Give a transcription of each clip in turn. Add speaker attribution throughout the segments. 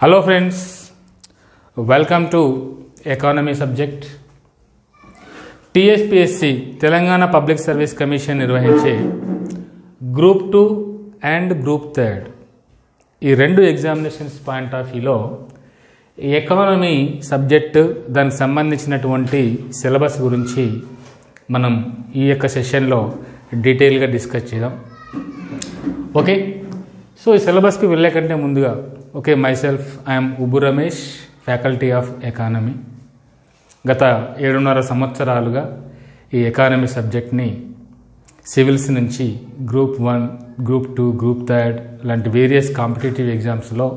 Speaker 1: Hello friends, welcome to economy subject. TSPSC Telangana Public Service Commission నిర్వహించే group 2 and group 3 ఈ రెండు examinations point of వ్యూలో economy subject దానికి సంబంధించినటువంటి syllabus గురించి మనం ఈ యొక్క సెషన్లో డీటెయిల్గా డిస్కస్ చేద్దాం. ఓకే, సో ఈ సిలబస్కి వెళ్ళే కంటే ముందుగా ఓకే, మైసెల్ఫ్ ఐఎమ్ ఉబ్బు రమేష్, ఫ్యాకల్టీ ఆఫ్ ఎకానమీ. గత 7.5 సంవత్సరాలుగా ఈ ఎకానమీ సబ్జెక్ట్ని సివిల్స్ నుంచి గ్రూప్ 1, గ్రూప్ 2, గ్రూప్ 3 లాంటి వేరియస్ కాంపిటేటివ్ ఎగ్జామ్స్లో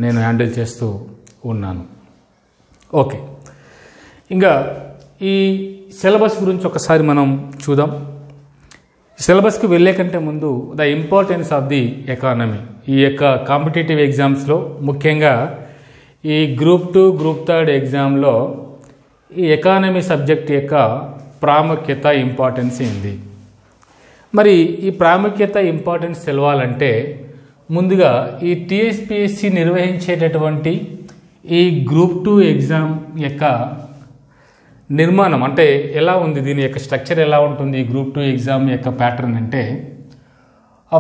Speaker 1: నేను హ్యాండిల్ చేస్తూ ఉన్నాను. ఓకే, ఇంకా ఈ సిలబస్ గురించి ఒకసారి మనం చూద్దాం. సిలబస్కి వెళ్ళే కంటే ముందు the importance of the economy. ఈ యొక్క కాంపిటేటివ్ ఎగ్జామ్స్లో ముఖ్యంగా ఈ గ్రూప్ 2, గ్రూప్ 3 ఎగ్జామ్లో ఈ ఎకానమీ సబ్జెక్ట్ యొక్క ప్రాముఖ్యత, ఇంపార్టెన్స్ ఏంది? మరి ఈ ప్రాముఖ్యత, ఇంపార్టెన్స్ తెలవాలంటే ముందుగా ఈ టీఎస్పీఎస్సీ నిర్వహించేటటువంటి ఈ గ్రూప్ 2 ఎగ్జామ్ యొక్క నిర్మాణం అంటే ఎలా ఉంది, దీని యొక్క స్ట్రక్చర్ ఎలా ఉంటుంది, ఈ గ్రూప్ 2 ఎగ్జామ్ యొక్క ప్యాటర్న్ అంటే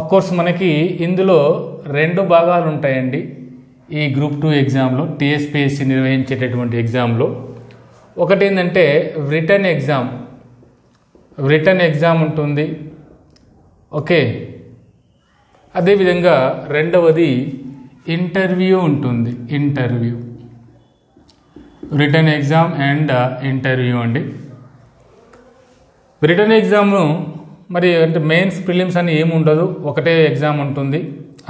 Speaker 1: కోర్స్ మనకి ఇందులో 2 భాగాలు ఉంటాయండి. ఈ గ్రూప్ 2 ఎగ్జామ్లో టీఎస్పీఎస్సీ నిర్వహించేటటువంటి ఎగ్జామ్లో ఒకటి ఏంటంటే రిటన్ ఎగ్జామ్ ఉంటుంది. ఓకే, అదేవిధంగా రెండవది ఇంటర్వ్యూ ఉంటుంది. రిటన్ ఎగ్జామ్ అండ్ ఇంటర్వ్యూ అండి. రిటన్ ఎగ్జామ్ను మరి అంటే మెయిన్స్, ప్రిలిమ్స్ అని ఏమి ఉండదు, ఒకటే ఎగ్జామ్ ఉంటుంది.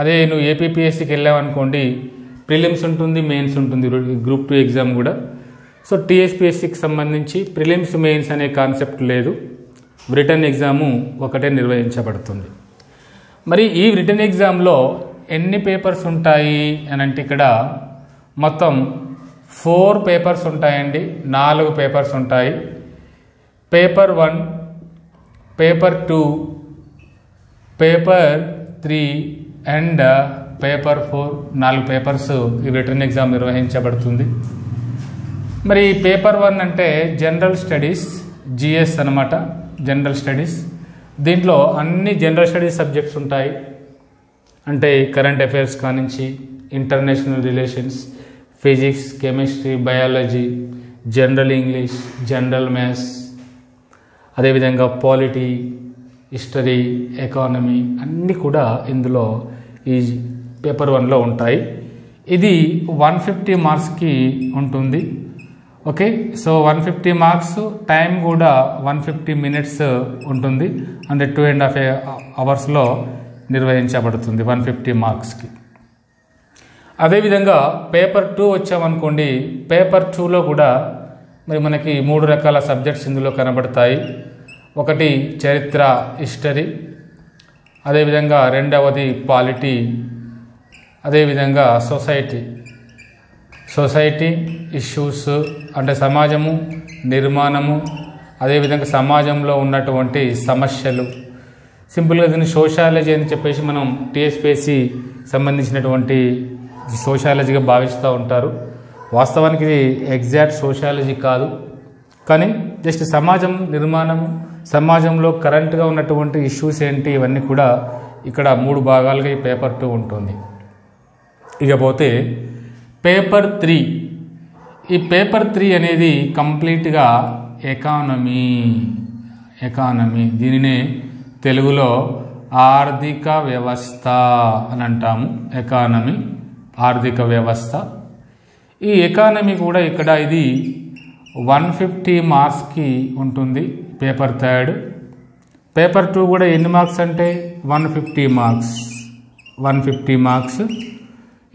Speaker 1: అదే నువ్వు ఏపీపీఎస్సీకి వెళ్ళావనుకోండి, ప్రిలిమ్స్ ఉంటుంది, మెయిన్స్ ఉంటుంది గ్రూప్ 2 ఎగ్జామ్ కూడా. సో టీఎస్పీఎస్సీకి సంబంధించి ప్రిలిమ్స్, మెయిన్స్ అనే కాన్సెప్ట్ లేదు, రిటన్ ఎగ్జాము ఒకటే నిర్వహించబడుతుంది. మరి ఈ రిటన్ ఎగ్జామ్లో ఎన్ని పేపర్స్ ఉంటాయి అని అంటే ఇక్కడ మొత్తం 4 పేపర్స్ ఉంటాయండి. 4 పేపర్స్ ఉంటాయి. Paper 1, paper 2, paper 3 and paper 4, 4 papers ఈ రిటన్ ఎగ్జామ్ నిర్వహించబడుతుంది. మరి పేపర్ 1 అంటే జనరల్ స్టడీస్, జిఎస్ అనమాట, జనరల్ స్టడీస్. దీంట్లో అన్ని జనరల్ స్టడీస్ సబ్జెక్ట్స్ ఉంటాయి. అంటే కరెంట్ అఫైర్స్ కానించి international relations, physics, chemistry, biology, general English, general maths, అదేవిధంగా పాలిటీ, హిస్టరీ, ఎకానమీ అన్నీ కూడా ఇందులో ఈ పేపర్ 1లో ఉంటాయి. ఇది 150 మార్క్స్కి ఉంటుంది. ఓకే, సో 150 మార్క్స్, టైం కూడా 150 మినిట్స్ ఉంటుంది. అంటే 2.5 అవర్స్లో నిర్వహించబడుతుంది 150 మార్క్స్కి. అదేవిధంగా పేపర్ 2 వచ్చామనుకోండి, పేపర్ 2లో కూడా మరి మనకి 3 రకాల సబ్జెక్ట్స్ ఇందులో కనబడతాయి. ఒకటి చరిత్ర, హిస్టరీ, అదేవిధంగా రెండవది పాలిటీ, అదేవిధంగా సొసైటీ ఇష్యూస్ అంటే సమాజము, నిర్మాణము, అదేవిధంగా సమాజంలో ఉన్నటువంటి సమస్యలు. సింపుల్గా దీన్ని సోషాలజీ అని చెప్పేసి మనం టీఎస్పీఎస్సీ సంబంధించినటువంటి సోషాలజీగా భావిస్తూ ఉంటారు. వాస్తవానికి ఇది ఎగ్జాక్ట్ సోషాలజీ కాదు, కానీ జస్ట్ సమాజం నిర్మాణము, సమాజంలో కరెంట్గా ఉన్నటువంటి ఇష్యూస్ ఏంటి, ఇవన్నీ కూడా ఇక్కడ 3 భాగాలుగా ఈ పేపర్ 2 ఉంటుంది. ఇకపోతే పేపర్ 3, ఈ పేపర్ 3 అనేది కంప్లీట్గా ఎకానమీ, దీనినే తెలుగులో ఆర్థిక వ్యవస్థ అని అంటాము. ఎకానమీ, ఆర్థిక వ్యవస్థ. ఈ ఎకానమీ కూడా ఇక్కడ ఇది 150 మార్క్స్కి ఉంటుంది. పేపర్ 3. పేపర్ 2 కూడా ఎన్ని మార్క్స్ అంటే 150 మార్క్స్.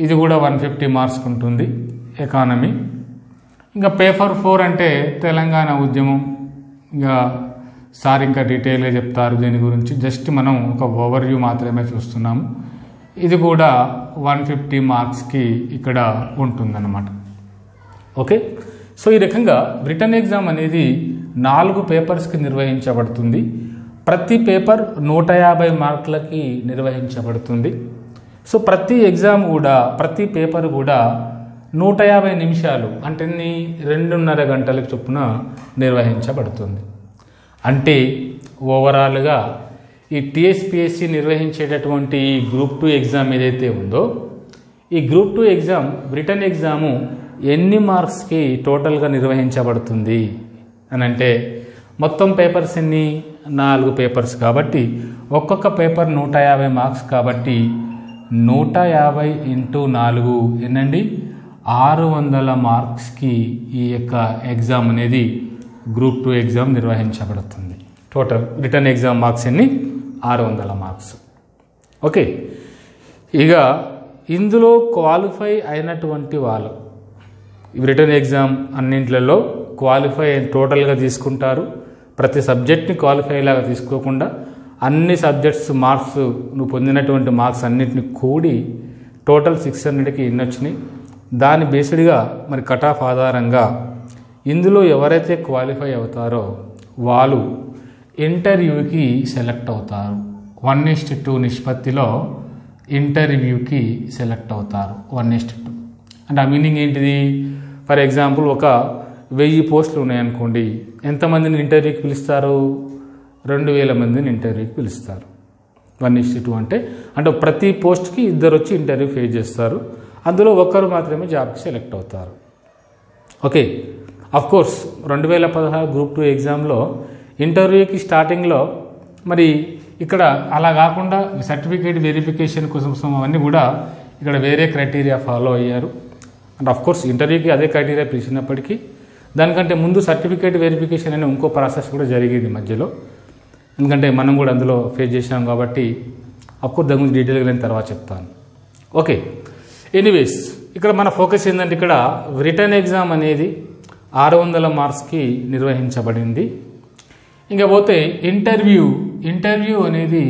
Speaker 1: ఇది కూడా 150 మార్క్స్కి ఉంటుంది ఎకానమీ. ఇంకా పేపర్ 4 అంటే తెలంగాణ ఉద్యమం. ఇంకా సార్ ఇంకా డీటెయిల్గా చెప్తారు దీని గురించి, జస్ట్ మనం ఒక ఓవర్వ్యూ మాత్రమే చూస్తున్నాము. ఇది కూడా 150 మార్క్స్కి ఇక్కడ ఉంటుందన్నమాట. ఓకే, సో ఈ రకంగా రిటన్ ఎగ్జామ్ అనేది 4 పేపర్స్కి నిర్వహించబడుతుంది. ప్రతి పేపర్ 150 మార్కులకి నిర్వహించబడుతుంది. సో ప్రతి ఎగ్జామ్ కూడా ప్రతి పేపర్ కూడా 150 నిమిషాలు అంటే 2.5 గంటలకు చొప్పున నిర్వహించబడుతుంది. అంటే ఓవరాల్గా ఈ టీఎస్పీఎస్సీ నిర్వహించేటటువంటి ఈ గ్రూప్ 2 ఎగ్జామ్ ఏదైతే ఉందో ఈ గ్రూప్ 2 ఎగ్జామ్ రిటన్ ఎగ్జాము ఎన్ని మార్క్స్కి టోటల్గా నిర్వహించబడుతుంది అని అంటే మొత్తం పేపర్స్ ఎన్ని 4 పేపర్స్ కాబట్టి ఒక్కొక్క పేపర్ 150 మార్క్స్ కాబట్టి 150 × 4 ఎన్నండి 600 మార్క్స్కి ఈ యొక్క ఎగ్జామ్ అనేది గ్రూప్ 2 ఎగ్జామ్ నిర్వహించబడుతుంది. టోటల్ రిటర్న్ ఎగ్జామ్ మార్క్స్ ఎన్ని 600 మార్క్స్. ఓకే, ఇక ఇందులో క్వాలిఫై అయినటువంటి వాళ్ళు రిటర్న్ ఎగ్జామ్ అన్నింటిలో క్వాలిఫై టోటల్గా తీసుకుంటారు. ప్రతి సబ్జెక్ట్ని క్వాలిఫై లాగా తీసుకోకుండా అన్ని సబ్జెక్ట్స్ మార్క్స్ నువ్వు పొందినటువంటి మార్క్స్ అన్నింటిని కూడి టోటల్ 600కి ఎన్ని వచ్చినాయి దాని బేస్డ్గా మరి కట్ ఆఫ్ ఆధారంగా ఇందులో ఎవరైతే క్వాలిఫై అవుతారో వాళ్ళు ఇంటర్వ్యూకి సెలెక్ట్ అవుతారు. 1:2 నిష్పత్తిలో ఇంటర్వ్యూకి సెలెక్ట్ అవుతారు. 1:2 అంటే ఆ మీనింగ్ ఏంటిది? ఫర్ ఎగ్జాంపుల్ ఒక 1000 పోస్టులు ఉన్నాయనుకోండి, ఎంతమందిని ఇంటర్వ్యూకి పిలుస్తారు? 2000 మందిని ఇంటర్వ్యూకి పిలుస్తారు. 1:2 అంటే ప్రతి పోస్ట్కి 2 వచ్చి ఇంటర్వ్యూ ఫేస్ చేస్తారు. అందులో ఒకరు మాత్రమే జాబ్కి సెలెక్ట్ అవుతారు. ఓకే, అఫ్కోర్స్ 2016 గ్రూప్ 2 ఎగ్జామ్లో ఇంటర్వ్యూకి స్టార్టింగ్లో మరి ఇక్కడ అలా కాకుండా సర్టిఫికేట్ వెరిఫికేషన్ కోసం అవన్నీ కూడా ఇక్కడ వేరే క్రైటీరియా ఫాలో అయ్యారు. అండ్ అఫ్కోర్స్ ఇంటర్వ్యూకి అదే క్రైటీరియా పిలిచినప్పటికీ దానికంటే ముందు సర్టిఫికేట్ వెరిఫికేషన్ అనే ఇంకో ప్రాసెస్ కూడా జరిగింది మధ్యలో. ఎందుకంటే మనం కూడా అందులో ఫేస్ చేసాం కాబట్టి అఫ్కోర్స్ దాని గురించి డీటెయిల్గా నేను తర్వాత చెప్తాను. ఓకే, ఎనీవేస్ ఇక్కడ మన ఫోకస్ ఏంటంటే ఇక్కడ రిటర్న్ ఎగ్జామ్ అనేది 600 మార్క్స్కి నిర్వహించబడింది. ఇంకా పోతే ఇంటర్వ్యూ అనేది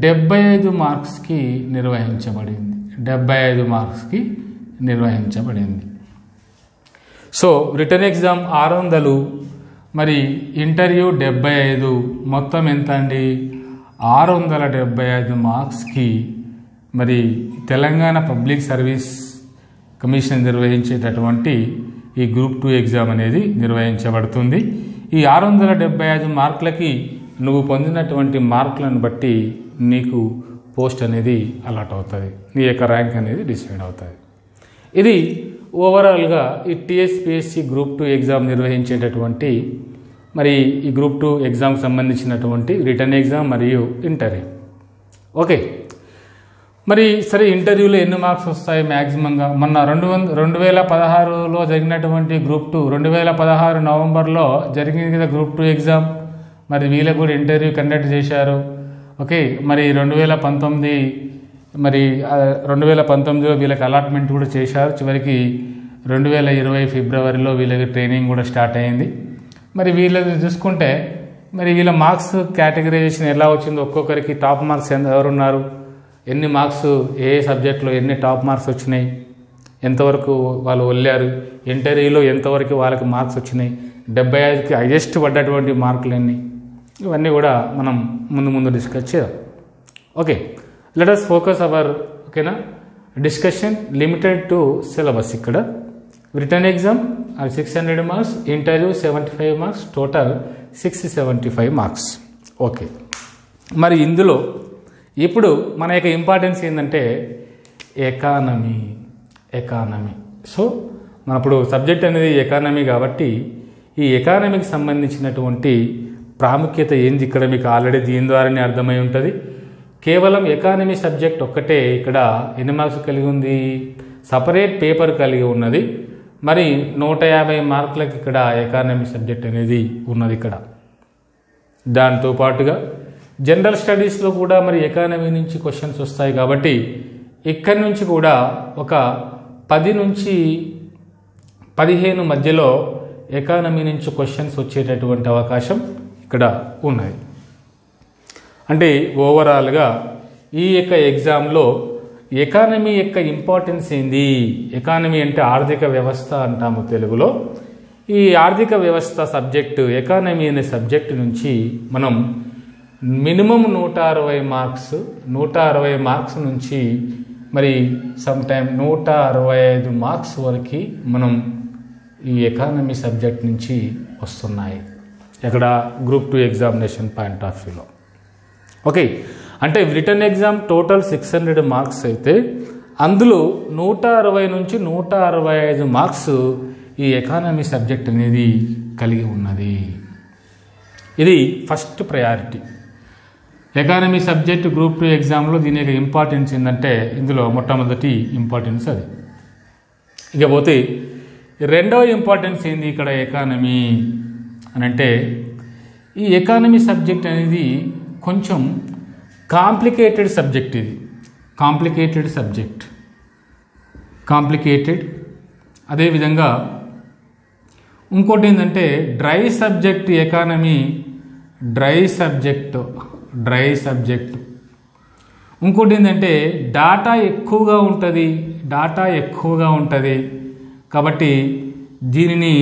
Speaker 1: 75 మార్క్స్కి నిర్వహించబడింది. 75 మార్క్స్కి నిర్వహించబడింది. సో రిటర్న్ ఎగ్జామ్ 600 మరి ఇంటర్వ్యూ 75 మొత్తం ఎంత అండి? 675 మార్క్స్కి మరి తెలంగాణ పబ్లిక్ సర్వీస్ కమిషన్ నిర్వహించేటటువంటి ఈ గ్రూప్ 2 ఎగ్జామ్ అనేది నిర్వహించబడుతుంది. ఈ 675 మార్కులకి నువ్వు పొందినటువంటి మార్కులను బట్టి నీకు పోస్ట్ అనేది అలాట్ అవుతుంది, నీ యొక్క ర్యాంక్ అనేది డిసైడ్ అవుతుంది. ఇది ఓవరాల్గా ఈ టీఎస్పీఎస్సీ గ్రూప్ 2 ఎగ్జామ్ నిర్వహించేటటువంటి మరి ఈ గ్రూప్ 2 ఎగ్జామ్కి సంబంధించినటువంటి రిటర్న్ ఎగ్జామ్ మరియు ఇంటర్వ్యూ. ఓకే, మరి సరే ఇంటర్వ్యూలో ఎన్ని మార్క్స్ వస్తాయి మ్యాక్సిమంగా? మొన్న 2016లో జరిగినటువంటి గ్రూప్ 2 2016 నవంబర్లో జరిగింది కదా గ్రూప్ 2 ఎగ్జామ్. మరి వీళ్ళకు కూడా ఇంటర్వ్యూ కండక్ట్ చేశారు. ఓకే, మరి 2019లో వీళ్ళకి అలాట్మెంట్ కూడా చేశారు. చివరికి 2020 ఫిబ్రవరిలో వీళ్ళకి ట్రైనింగ్ కూడా స్టార్ట్ అయింది. మరి వీళ్ళని చూసుకుంటే మరి వీళ్ళ మార్క్స్ కేటగరైజేషన్ ఎలా వచ్చిందో, ఒక్కొక్కరికి టాప్ మార్క్స్ ఎవరున్నారు, ఎన్ని మార్క్స్ ఏ సబ్జెక్ట్లో ఎన్ని టాప్ మార్క్స్ వచ్చినాయి, ఎంతవరకు వాళ్ళు వెళ్ళారు, ఇంటర్వ్యూలో ఎంతవరకు వాళ్ళకి మార్క్స్ వచ్చినాయి, 75కి హైయెస్ట్ పడ్డటువంటి మార్కులు ఎన్ని, ఇవన్నీ కూడా మనం ముందు డిస్కస్ చేద్దాం. Okay, let us focus our ఓకేనా డిస్కషన్ లిమిటెడ్ టు సిలబస్. ఇక్కడ written exam 600 marks, interview 75 marks, total 675 marks. Okay, మరి ఇందులో ఇప్పుడు మన యొక్క ఇంపార్టెన్స్ ఏంటంటే ఎకానమీ. సో మన ఇప్పుడు సబ్జెక్ట్ అనేది ఎకానమీ కాబట్టి ఈ ఎకానమీకి సంబంధించినటువంటి ప్రాముఖ్యత ఏంది ఇక్కడ మీకు ఆల్రెడీ దీని ద్వారానే అర్థమై ఉంటుంది. కేవలం ఎకానమీ సబ్జెక్ట్ ఒక్కటే ఇక్కడ ఎన్ని మార్క్స్ కలిగి ఉంది? సపరేట్ పేపర్ కలిగి ఉన్నది. మరి 150 మార్కులకి ఇక్కడ ఎకానమీ సబ్జెక్ట్ అనేది ఉన్నది ఇక్కడ. దాంతో పాటుగా జనరల్ స్టడీస్లో కూడా మరి ఎకానమీ నుంచి క్వశ్చన్స్ వస్తాయి కాబట్టి ఇక్కడి నుంచి కూడా ఒక 10 నుంచి 15 మధ్యలో ఎకానమీ నుంచి క్వశ్చన్స్ వచ్చేటటువంటి అవకాశం ఇక్కడ ఉన్నది. అంటే ఓవరాల్గా ఈ యొక్క ఎగ్జామ్లో ఎకానమీ యొక్క ఇంపార్టెన్స్ ఏంది? ఎకానమీ అంటే ఆర్థిక వ్యవస్థ అంటాము తెలుగులో. ఈ ఆర్థిక వ్యవస్థ సబ్జెక్టు ఎకానమీ అనే సబ్జెక్టు నుంచి మనం మినిమం 160 మార్క్స్ నుంచి మరి సమ్ టైమ్ 165 మార్క్స్ వరకు మనం ఈ ఎకానమీ సబ్జెక్ట్ నుంచి వస్తున్నాయి ఎక్కడ గ్రూప్ 2 ఎగ్జామినేషన్ పాయింట్ ఆఫ్ వ్యూలో. ఓకే, అంటే రిటర్న్ ఎగ్జామ్ టోటల్ 600 మార్క్స్ అయితే అందులో 160 నుంచి 165 మార్క్స్ ఈ ఎకానమీ సబ్జెక్ట్ అనేది కలిగి ఉన్నది. ఇది first priority. Economy subject group 2 ఎగ్జామ్లో దీని యొక్క ఇంపార్టెన్స్ ఏంటంటే ఇందులో మొట్టమొదటి ఇంపార్టెన్స్ అది. ఇకపోతే రెండవ ఇంపార్టెన్స్ ఏంది ఇక్కడ ఎకానమీ అని అంటే, ఈ ఎకానమీ సబ్జెక్ట్ అనేది కొంచెం కాంప్లికేటెడ్ సబ్జెక్ట్. ఇది కాంప్లికేటెడ్. అదేవిధంగా ఇంకోటి ఏంటంటే dry subject economy, dry subject. ఇంకోటి ఏంటంటే డాటా ఎక్కువగా ఉంటుంది. కాబట్టి దీనిని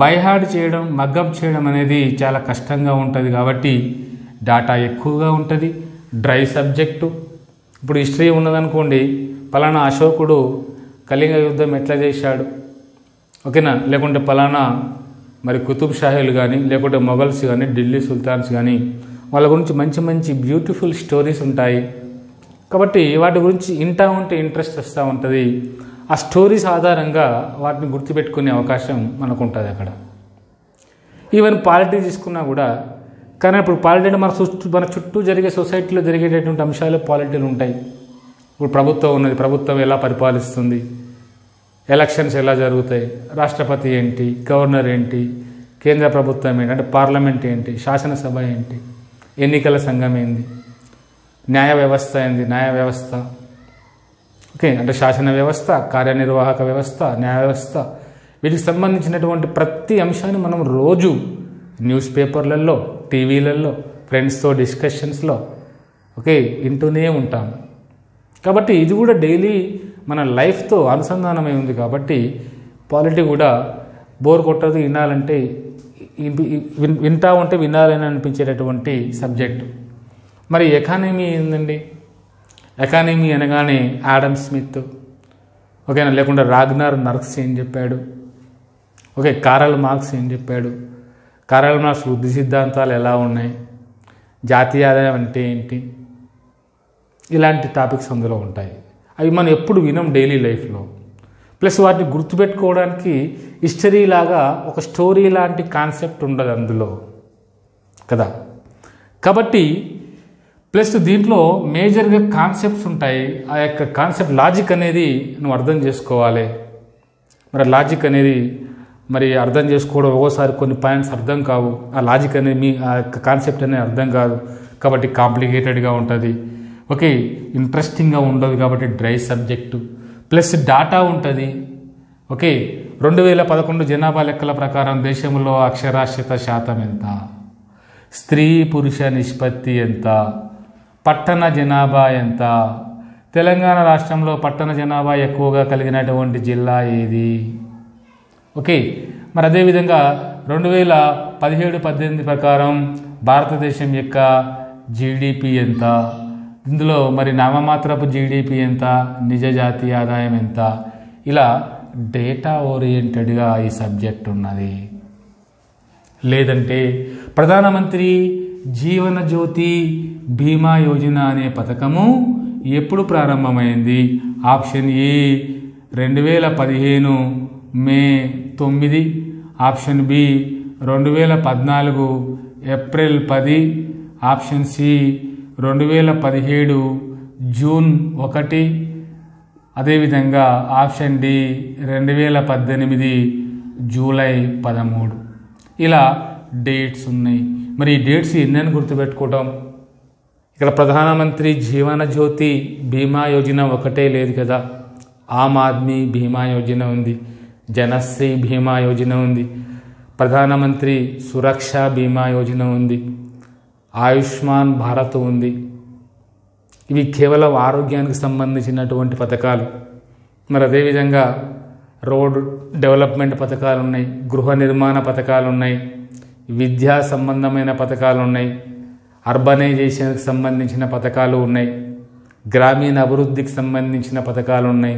Speaker 1: బైహార్డ్ చేయడం, మగ్గప్ చేయడం అనేది చాలా కష్టంగా ఉంటుంది. కాబట్టి డాటా ఎక్కువగా ఉంటుంది. Dry subject. ఇప్పుడు హిస్టరీ ఉన్నదనుకోండి, పలానా అశోకుడు కళింగ యుద్ధం ఎట్లా చేశాడు, ఓకేనా, లేకుంటే పలానా మరి కుతుబ్ షాహీలు కానీ, లేకుంటే మొఘల్స్ కానీ, ఢిల్లీ సుల్తాన్స్ కానీ, వాళ్ళ గురించి మంచి మంచి బ్యూటిఫుల్ స్టోరీస్ ఉంటాయి. కాబట్టి వాటి గురించి ఇంటా ఉంటే ఇంట్రెస్ట్ వస్తూ ఉంటుంది. ఆ స్టోరీస్ ఆధారంగా వాటిని గుర్తుపెట్టుకునే అవకాశం మనకు ఉంటుంది అక్కడ. ఈవెన్ పాలిటీ తీసుకున్నా కూడా, కానీ ఇప్పుడు పాలిటీ అంటే మన చుట్టూ జరిగే సొసైటీలో జరిగేటటువంటి అంశాలు పాలిటీలు ఉంటాయి. ఇప్పుడు ప్రభుత్వం ఉన్నది, ప్రభుత్వం ఎలా పరిపాలిస్తుంది, ఎలక్షన్స్ ఎలా జరుగుతాయి, రాష్ట్రపతి ఏంటి, గవర్నర్ ఏంటి, కేంద్ర ప్రభుత్వం ఏంటి, అంటే పార్లమెంట్ ఏంటి, శాసనసభ ఏంటి, ఎన్నికల సంఘం ఏంది, న్యాయ వ్యవస్థ ఏంది, న్యాయ వ్యవస్థ, ఓకే, అంటే శాసన వ్యవస్థ, కార్యనిర్వాహక వ్యవస్థ, న్యాయ వ్యవస్థ, వీటికి సంబంధించినటువంటి ప్రతి అంశాన్ని మనం రోజు న్యూస్ పేపర్లలో, టీవీలలో, ఫ్రెండ్స్తో డిస్కషన్స్లో ఓకే వింటూనే ఉంటాం. కాబట్టి ఇది కూడా డైలీ మన లైఫ్తో అనుసంధానమై ఉంది. కాబట్టి పాలిటీ కూడా బోర్ కొట్టదు, వినాలంటే వింటా ఉంటే వినాలని అనిపించేటటువంటి సబ్జెక్టు. మరి ఎకానమీ ఏందండి? ఎకానమీ అనగానే ఆడమ్ స్మిత్, ఓకేనా, లేకుండా రాగ్నార్ నర్క్స్ ఏం చెప్పాడు, ఓకే, కారల్ మార్క్స్ ఏం చెప్పాడు, కారల్ మార్క్స్ వృద్ధి సిద్ధాంతాలు ఎలా ఉన్నాయి, జాతీయ ఆదాయం అంటే ఏంటి, ఇలాంటి టాపిక్స్ అందులో ఉంటాయి. అవి మనం ఎప్పుడు వినం డైలీ లైఫ్లో. ప్లస్ వాటిని గుర్తుపెట్టుకోవడానికి హిస్టరీ లాగా ఒక స్టోరీ లాంటి కాన్సెప్ట్ ఉండదు అందులో కదా. కాబట్టి ప్లస్ దీంట్లో మేజర్గా కాన్సెప్ట్స్ ఉంటాయి. ఆ యొక్క కాన్సెప్ట్ లాజిక్ అనేది నువ్వు అర్థం చేసుకోవాలి. మరి లాజిక్ అనేది మరి అర్థం చేసుకోవడం ఒక్కోసారి కొన్ని పాయింట్స్ అర్థం కావు, ఆ లాజిక్ అనేది ఆ యొక్క కాన్సెప్ట్ అనేది అర్థం కాదు. కాబట్టి కాంప్లికేటెడ్గా ఉంటుంది, ఓకే, ఇంట్రెస్టింగ్గా ఉండదు. కాబట్టి డ్రై సబ్జెక్టు. ప్లస్ డాటా ఉంటుంది, ఓకే. 2011 జనాభా లెక్కల ప్రకారం దేశంలో అక్షరాస్యత శాతం ఎంత, స్త్రీ పురుష నిష్పత్తి ఎంత, పట్టణ జనాభా ఎంత, తెలంగాణ రాష్ట్రంలో పట్టణ జనాభా ఎక్కువగా కలిగినటువంటి జిల్లా ఏది, ఓకే. మరి అదేవిధంగా 2017-18 ప్రకారం భారతదేశం యొక్క జీడిపి ఎంత, ఇందులో మరి నామమాత్రపు జీడిపి ఎంత, నిజ జాతీయ ఆదాయం ఎంత, ఇలా డేటా ఓరియంటెడ్గా ఈ సబ్జెక్ట్ ఉన్నది. లేదంటే ప్రధానమంత్రి జీవన జ్యోతి బీమా యోజన అనే పథకము ఎప్పుడు ప్రారంభమైంది? Option A 2015 May 9, option B 2014 April 10, option C 2017 June 1, అదేవిధంగా ఆప్షన్ డి 2018 జూలై 13. ఇలా డేట్స్ ఉన్నాయి. మరి ఈ డేట్స్ ఎన్నని గుర్తుపెట్టుకోవటం? ఇక్కడ ప్రధానమంత్రి జీవన జ్యోతి బీమా యోజన ఒకటే లేదు కదా, ఆమ్ ఆద్మీ బీమా యోజన ఉంది, జనశ్రీ బీమా యోజన ఉంది, ప్రధానమంత్రి సురక్ష బీమా యోజన ఉంది, ఆయుష్మాన్ భారత్ ఉంది. ఇవి కేవలం ఆరోగ్యానికి సంబంధించినటువంటి పథకాలు. మరి అదేవిధంగా రోడ్ డెవలప్మెంట్ పథకాలు ఉన్నాయి, గృహ నిర్మాణ పథకాలు ఉన్నాయి, విద్యా సంబంధమైన పథకాలు ఉన్నాయి, అర్బనైజేషన్కి సంబంధించిన పథకాలు ఉన్నాయి, గ్రామీణ అభివృద్ధికి సంబంధించిన పథకాలు ఉన్నాయి,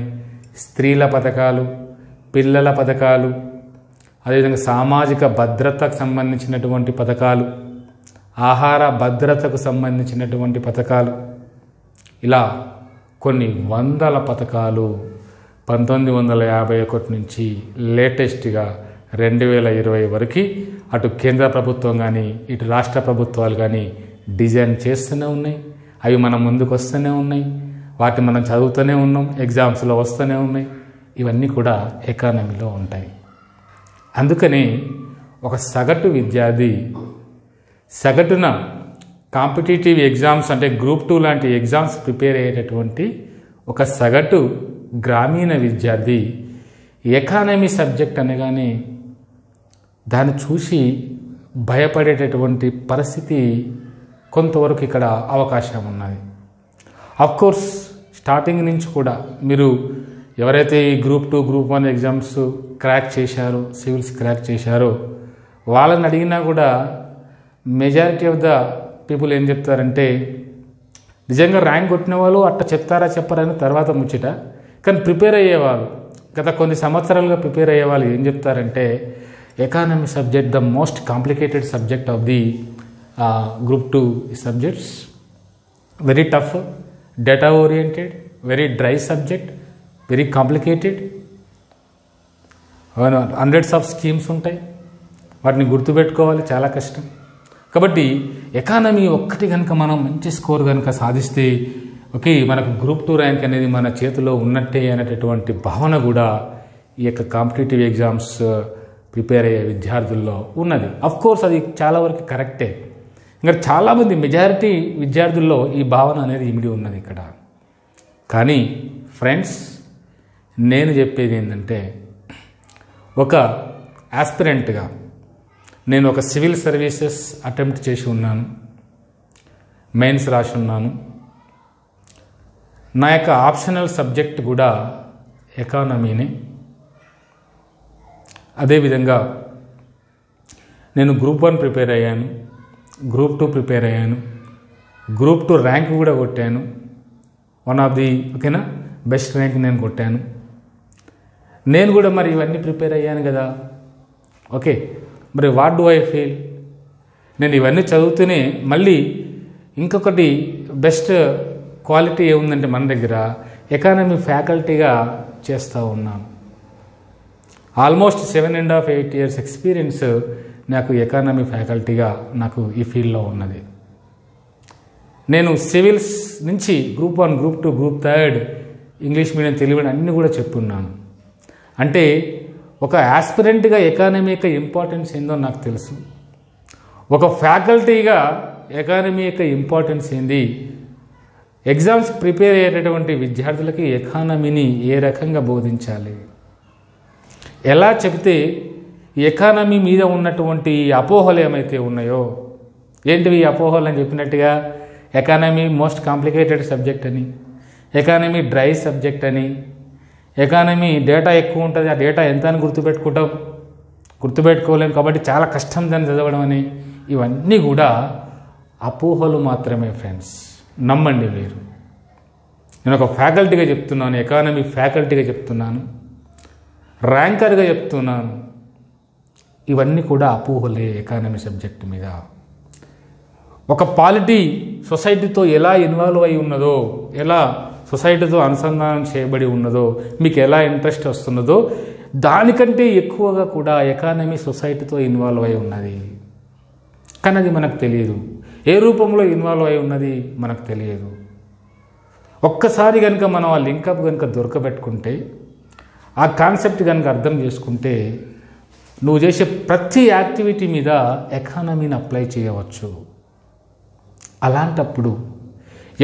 Speaker 1: స్త్రీల పథకాలు, పిల్లల పథకాలు, అదేవిధంగా సామాజిక భద్రతకు సంబంధించినటువంటి పథకాలు, ఆహార భద్రతకు సంబంధించినటువంటి పథకాలు, ఇలా కొన్ని వందల పథకాలు 1951 నుంచి లేటెస్ట్గా 2020 వరకు అటు కేంద్ర ప్రభుత్వం కానీ ఇటు రాష్ట్ర ప్రభుత్వాలు కానీ డిజైన్ చేస్తూనే ఉన్నాయి. అవి మన ముందుకు వస్తూనే ఉన్నాయి, వాటిని మనం చదువుతూనే ఉన్నాం, ఎగ్జామ్స్లో వస్తూనే ఉన్నాయి. ఇవన్నీ కూడా ఎకానమీలో ఉంటాయి. అందుకని ఒక సగటు విద్యార్థి సగటున కాంపిటేటివ్ ఎగ్జామ్స్ అంటే గ్రూప్ 2 లాంటి ఎగ్జామ్స్ ప్రిపేర్ అయ్యేటటువంటి ఒక సగటు గ్రామీణ విద్యార్థి ఎకానమీ సబ్జెక్ట్ అనగానే దాన్ని చూసి భయపడేటటువంటి పరిస్థితి కొంతవరకు ఇక్కడ అవకాశం ఉన్నది. అఫ్కోర్స్ స్టార్టింగ్ నుంచి కూడా మీరు ఎవరైతే ఈ గ్రూప్ 2, గ్రూప్ 1 ఎగ్జామ్స్ క్రాక్ చేశారో, సివిల్స్ క్రాక్ చేశారో వాళ్ళని అడిగినా కూడా మెజారిటీ ఆఫ్ ద పీపుల్ ఏం చెప్తారంటే నిజంగా ర్యాంక్ కొట్టిన వాళ్ళు అట్లా చెప్తారా చెప్పారని తర్వాత ముచ్చట, కానీ ప్రిపేర్ అయ్యేవాళ్ళు గత కొన్ని సంవత్సరాలుగా ప్రిపేర్ అయ్యేవాళ్ళు ఏం చెప్తారంటే economy subject the most complicated subject of the group 2 subjects, very tough, data oriented, very dry subject, very complicated, hundreds of schemes ఉంటాయి, వాటిని గుర్తుపెట్టుకోవాలి, చాలా కష్టం. కాబట్టి ఎకానమీ ఒక్కటి కనుక మనం మంచి స్కోర్ కనుక సాధిస్తే ఓకే మనకు గ్రూప్ 2 ర్యాంక్ అనేది మన చేతిలో ఉన్నట్టే అనేటటువంటి భావన కూడా ఈ యొక్క కాంపిటేటివ్ ఎగ్జామ్స్ ప్రిపేర్ అయ్యే విద్యార్థుల్లో ఉన్నది. అఫ్కోర్స్ అది చాలా వరకు కరెక్టే, ఇంకా చాలామంది మెజారిటీ విద్యార్థుల్లో ఈ భావన అనేది ఇమిడి ఉన్నది ఇక్కడ. కానీ ఫ్రెండ్స్, నేను చెప్పేది ఏంటంటే ఒక ఆస్పిరెంట్గా నేను ఒక సివిల్ సర్వీసెస్ అటెంప్ట్ చేసి ఉన్నాను, మెయిన్స్ రాసి ఉన్నాను. నా యొక్క ఆప్షనల్ సబ్జెక్ట్ కూడా ఎకానమీనే. అదేవిధంగా నేను గ్రూప్ 1 ప్రిపేర్ అయ్యాను, గ్రూప్ 2 ప్రిపేర్ అయ్యాను, గ్రూప్ 2 ర్యాంక్ కూడా కొట్టాను, వన్ ఆఫ్ ది ఓకేనా బెస్ట్ ర్యాంక్ నేను కొట్టాను. నేను కూడా మరి ఇవన్నీ ప్రిపేర్ అయ్యాను కదా, ఓకే మరి వాట్ డూ ఐ ఫీల్? నేను ఇవన్నీ చదువుతూనే మళ్ళీ ఇంకొకటి బెస్ట్ క్వాలిటీ ఏముందంటే మన దగ్గర ఎకానమీ ఫ్యాకల్టీగా చేస్తూ ఉన్నాను. ఆల్మోస్ట్ 7.5, 8 years ఎక్స్పీరియన్స్ నాకు ఎకానమీ ఫ్యాకల్టీగా నాకు ఈ ఫీల్డ్లో ఉన్నది. నేను సివిల్స్ నుంచి group 1, group 2, group 3 English medium, Telugu medium అన్నీ కూడా చెప్పున్నాను. అంటే ఒక ఆస్పిరెంట్గా ఎకానమీ యొక్క ఇంపార్టెన్స్ ఏందో నాకు తెలుసు, ఒక ఫ్యాకల్టీగా ఎకానమీ యొక్క ఇంపార్టెన్స్ ఏంది, ఎగ్జామ్స్ ప్రిపేర్ అయ్యేటటువంటి విద్యార్థులకి ఎకానమీని ఏ రకంగా బోధించాలి, ఎలా చెబితే ఎకానమీ మీద ఉన్నటువంటి అపోహలు ఏమైతే ఉన్నాయో, ఏంటివి అపోహలు అని చెప్పినట్టుగా ఎకానమీ మోస్ట్ కాంప్లికేటెడ్ సబ్జెక్ట్ అని, ఎకానమీ డ్రై సబ్జెక్ట్ అని, ఎకానమీ డేటా ఎక్కువ ఉంటుంది, ఆ డేటా ఎంత అని గుర్తుపెట్టుకోలేము కాబట్టి చాలా కష్టం దాన్ని చదవడం అని, ఇవన్నీ కూడా అపోహలు మాత్రమే ఫ్రెండ్స్. నమ్మండి మీరు. నేను ఒక ఫ్యాకల్టీగా చెప్తున్నాను, ఎకానమీ ఫ్యాకల్టీగా చెప్తున్నాను, ర్యాంకర్గా చెప్తున్నాను. ఇవన్నీ కూడా అపోహలే ఎకానమీ సబ్జెక్ట్ మీద. ఒక పాలిటీ సొసైటీతో ఎలా ఇన్వాల్వ్ అయి ఉన్నదో, ఎలా సొసైటీతో అనుసంధానం చేయబడి ఉన్నదో, మీకు ఎలా ఇంట్రెస్ట్ వస్తున్నదో దానికంటే ఎక్కువగా కూడా ఎకానమీ సొసైటీతో ఇన్వాల్వ్ అయి ఉన్నది. కానీ అది మనకు తెలియదు, ఏ రూపంలో ఇన్వాల్వ్ అయి ఉన్నది మనకు తెలియదు. ఒక్కసారి కనుక మనం ఆ లింకప్ కనుక దొరకబెట్టుకుంటే, ఆ కాన్సెప్ట్ కనుక అర్థం చేసుకుంటే, నువ్వు చేసే ప్రతి యాక్టివిటీ మీద ఎకానమీని అప్లై చేయవచ్చు. అలాంటప్పుడు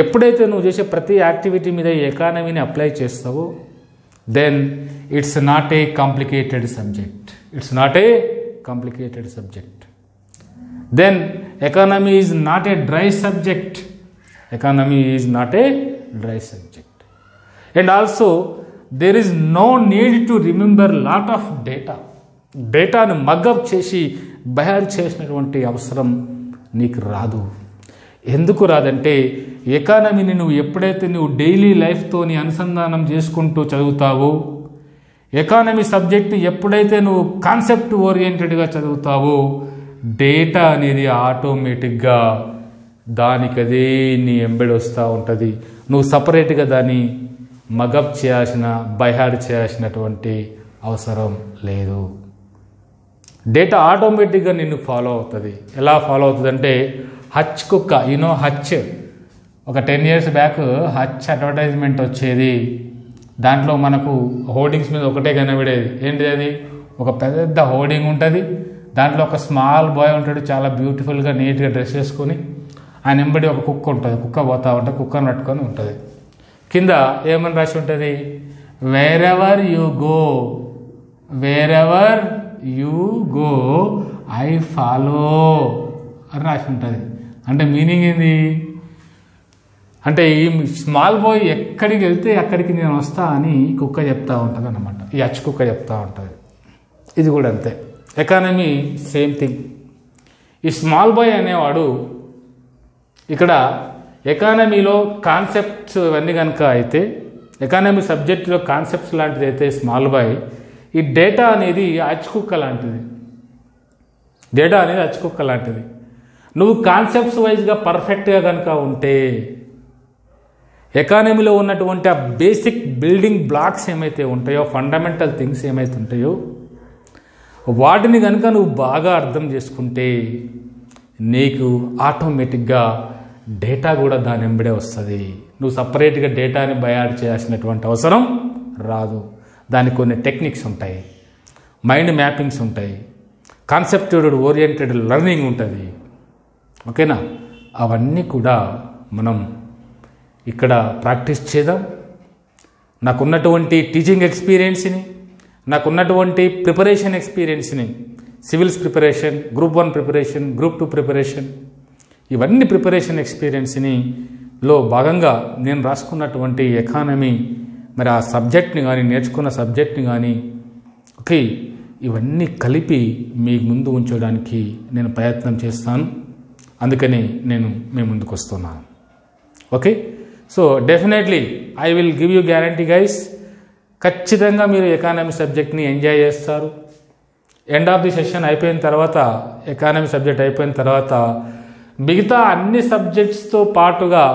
Speaker 1: ఎప్పుడైతే నువ్వు చేసే ప్రతి యాక్టివిటీ మీద ఈ ఎకానమీని అప్లై చేస్తావో, then it's not a complicated subject. Then economy is not a dry subject. And also there is no need to remember lot of డేటాను మగ్గప్ చేసి బయార్ చేసినటువంటి అవసరం నీకు రాదు. ఎందుకు రాదంటే ఎకానమీని నువ్వు ఎప్పుడైతే నువ్వు డైలీ లైఫ్తోని అనుసంధానం చేసుకుంటూ చదువుతావో, ఎకానమీ సబ్జెక్ట్ ఎప్పుడైతే నువ్వు కాన్సెప్ట్ ఓరియంటెడ్గా చదువుతావో, డేటా అనేది ఆటోమేటిక్గా దానికదే నీ ఎంబెడ్ వస్తూ ఉంటుంది. నువ్వు సపరేట్గా దాన్ని మగప్ చేయాల్సిన బైహార్డ్ చేయాల్సినటువంటి అవసరం లేదు. డేటా ఆటోమేటిక్గా నిన్ను ఫాలో అవుతుంది. ఎలా ఫాలో అవుతుంది అంటే హచ్ కుక్క, హచ్ ఒక 10 years బ్యాక్ హచ్ అడ్వర్టైజ్మెంట్ వచ్చేది. దాంట్లో మనకు హోర్డింగ్స్ మీద ఒకటే కనబడేది. ఏంటిది అది? ఒక పెద్ద హోర్డింగ్ ఉంటుంది, దాంట్లో ఒక స్మాల్ బాయ్ ఉంటాడు, చాలా బ్యూటిఫుల్గా నీట్గా డ్రెస్ వేసుకొని, ఆయన వెంబడి ఒక కుక్క ఉంటుంది, కుక్క పోతూ ఉంటుంది, కుక్కను పట్టుకొని ఉంటుంది. కింద ఏమని రాసి ఉంటుంది? Wherever you go I follow అని రాసి ఉంటుంది. అంటే మీనింగ్ ఏంది అంటే ఈ స్మాల్ బాయ్ ఎక్కడికి వెళ్తే అక్కడికి నేను వస్తా అని కుక్క చెప్తా ఉంటుంది అన్నమాట. ఈ హచ్ కుక్క చెప్తా ఉంటుంది. ఇది కూడా అంతే. Economy same thing. ఈ స్మాల్ బాయ్ అనేవాడు ఇక్కడ ఎకానమీలో కాన్సెప్ట్స్ ఇవన్నీ కనుక అయితే, ఎకానమీ సబ్జెక్టులో కాన్సెప్ట్స్ లాంటిది అయితే స్మాల్ బాయ్, ఈ డేటా అనేది హచ్ కుక్క లాంటిది. డేటా అనేది హచ్ కుక్క లాంటిది. నువ్వు కాన్సెప్ట్స్ వైజ్గా పర్ఫెక్ట్గా కనుక ఉంటే, ఎకానమీలో ఉన్నటువంటి ఆ బేసిక్ బిల్డింగ్ బ్లాక్స్ ఏమైతే ఉంటాయో, ఫండమెంటల్ థింగ్స్ ఏమైతే ఉంటాయో, వాటిని కనుక నువ్వు బాగా అర్థం చేసుకుంటే నీకు ఆటోమేటిక్గా డేటా కూడా దాని వెంబడే వస్తుంది. నువ్వు సపరేట్గా డేటాని బయాడ్ చేయాల్సినటువంటి అవసరం రాదు. దానికి కొన్ని టెక్నిక్స్ ఉంటాయి, మైండ్ మ్యాపింగ్స్ ఉంటాయి, కాన్సెప్ట్ ఓరియంటెడ్ లెర్నింగ్ ఉంటుంది. ఓకేనా? అవన్నీ కూడా మనం ఇక్కడ ప్రాక్టీస్ చేద్దాం. నాకున్నటువంటి టీచింగ్ ఎక్స్పీరియన్స్ని, నాకున్నటువంటి ప్రిపరేషన్ ఎక్స్పీరియన్స్ని, civils preparation, group 1 preparation, group 2 preparation, ఇవన్నీ ప్రిపరేషన్ ఎక్స్పీరియన్స్ని లో భాగంగా నేను రాసుకున్నటువంటి ఎకానమీ, మరి ఆ సబ్జెక్ట్ని కానీ, నేర్చుకున్న సబ్జెక్ట్ని కానీ, ఓకే, ఇవన్నీ కలిపి మీ ముందు ఉంచడానికి నేను ప్రయత్నం చేస్తాను. అందుకని నేను మీ ముందుకు వస్తున్నాను. Okay, so definitely I will give you guarantee guys, ఖచ్చితంగా మీరు ఎకానమీ సబ్జెక్ట్ని ఎంజాయ్ చేస్తారు. ఎండ్ ఆఫ్ ది సెషన్ అయిపోయిన తర్వాత, ఎకానమీ సబ్జెక్ట్ అయిపోయిన తర్వాత మిగతా అన్ని సబ్జెక్ట్స్తో పాటుగా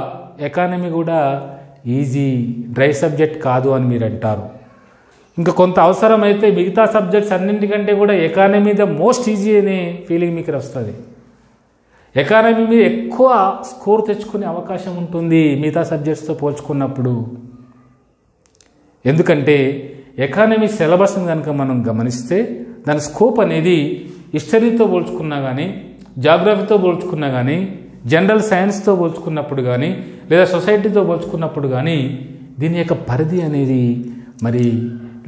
Speaker 1: ఎకానమీ కూడా ఈజీ, డ్రై సబ్జెక్ట్ కాదు అని మీరు అంటారు. ఇంకా కొంత అవసరమైతే మిగతా సబ్జెక్ట్స్ అన్నింటికంటే కూడా ఎకానమీ ద మోస్ట్ ఈజీ అనే ఫీలింగ్ మీకు వస్తుంది. ఎకానమీ మీద ఎక్కువ స్కోర్ తెచ్చుకునే అవకాశం ఉంటుంది మిగతా సబ్జెక్ట్స్తో పోల్చుకున్నప్పుడు. ఎందుకంటే ఎకానమీ సిలబస్ని కనుక మనం గమనిస్తే దాని స్కోప్ అనేది హిస్టరీతో పోల్చుకున్నా కానీ, జాగ్రఫీతో పోల్చుకున్నా కానీ, జనరల్ సైన్స్తో పోల్చుకున్నప్పుడు కానీ, లేదా సొసైటీతో పోల్చుకున్నప్పుడు కానీ దీని యొక్క పరిధి అనేది మరి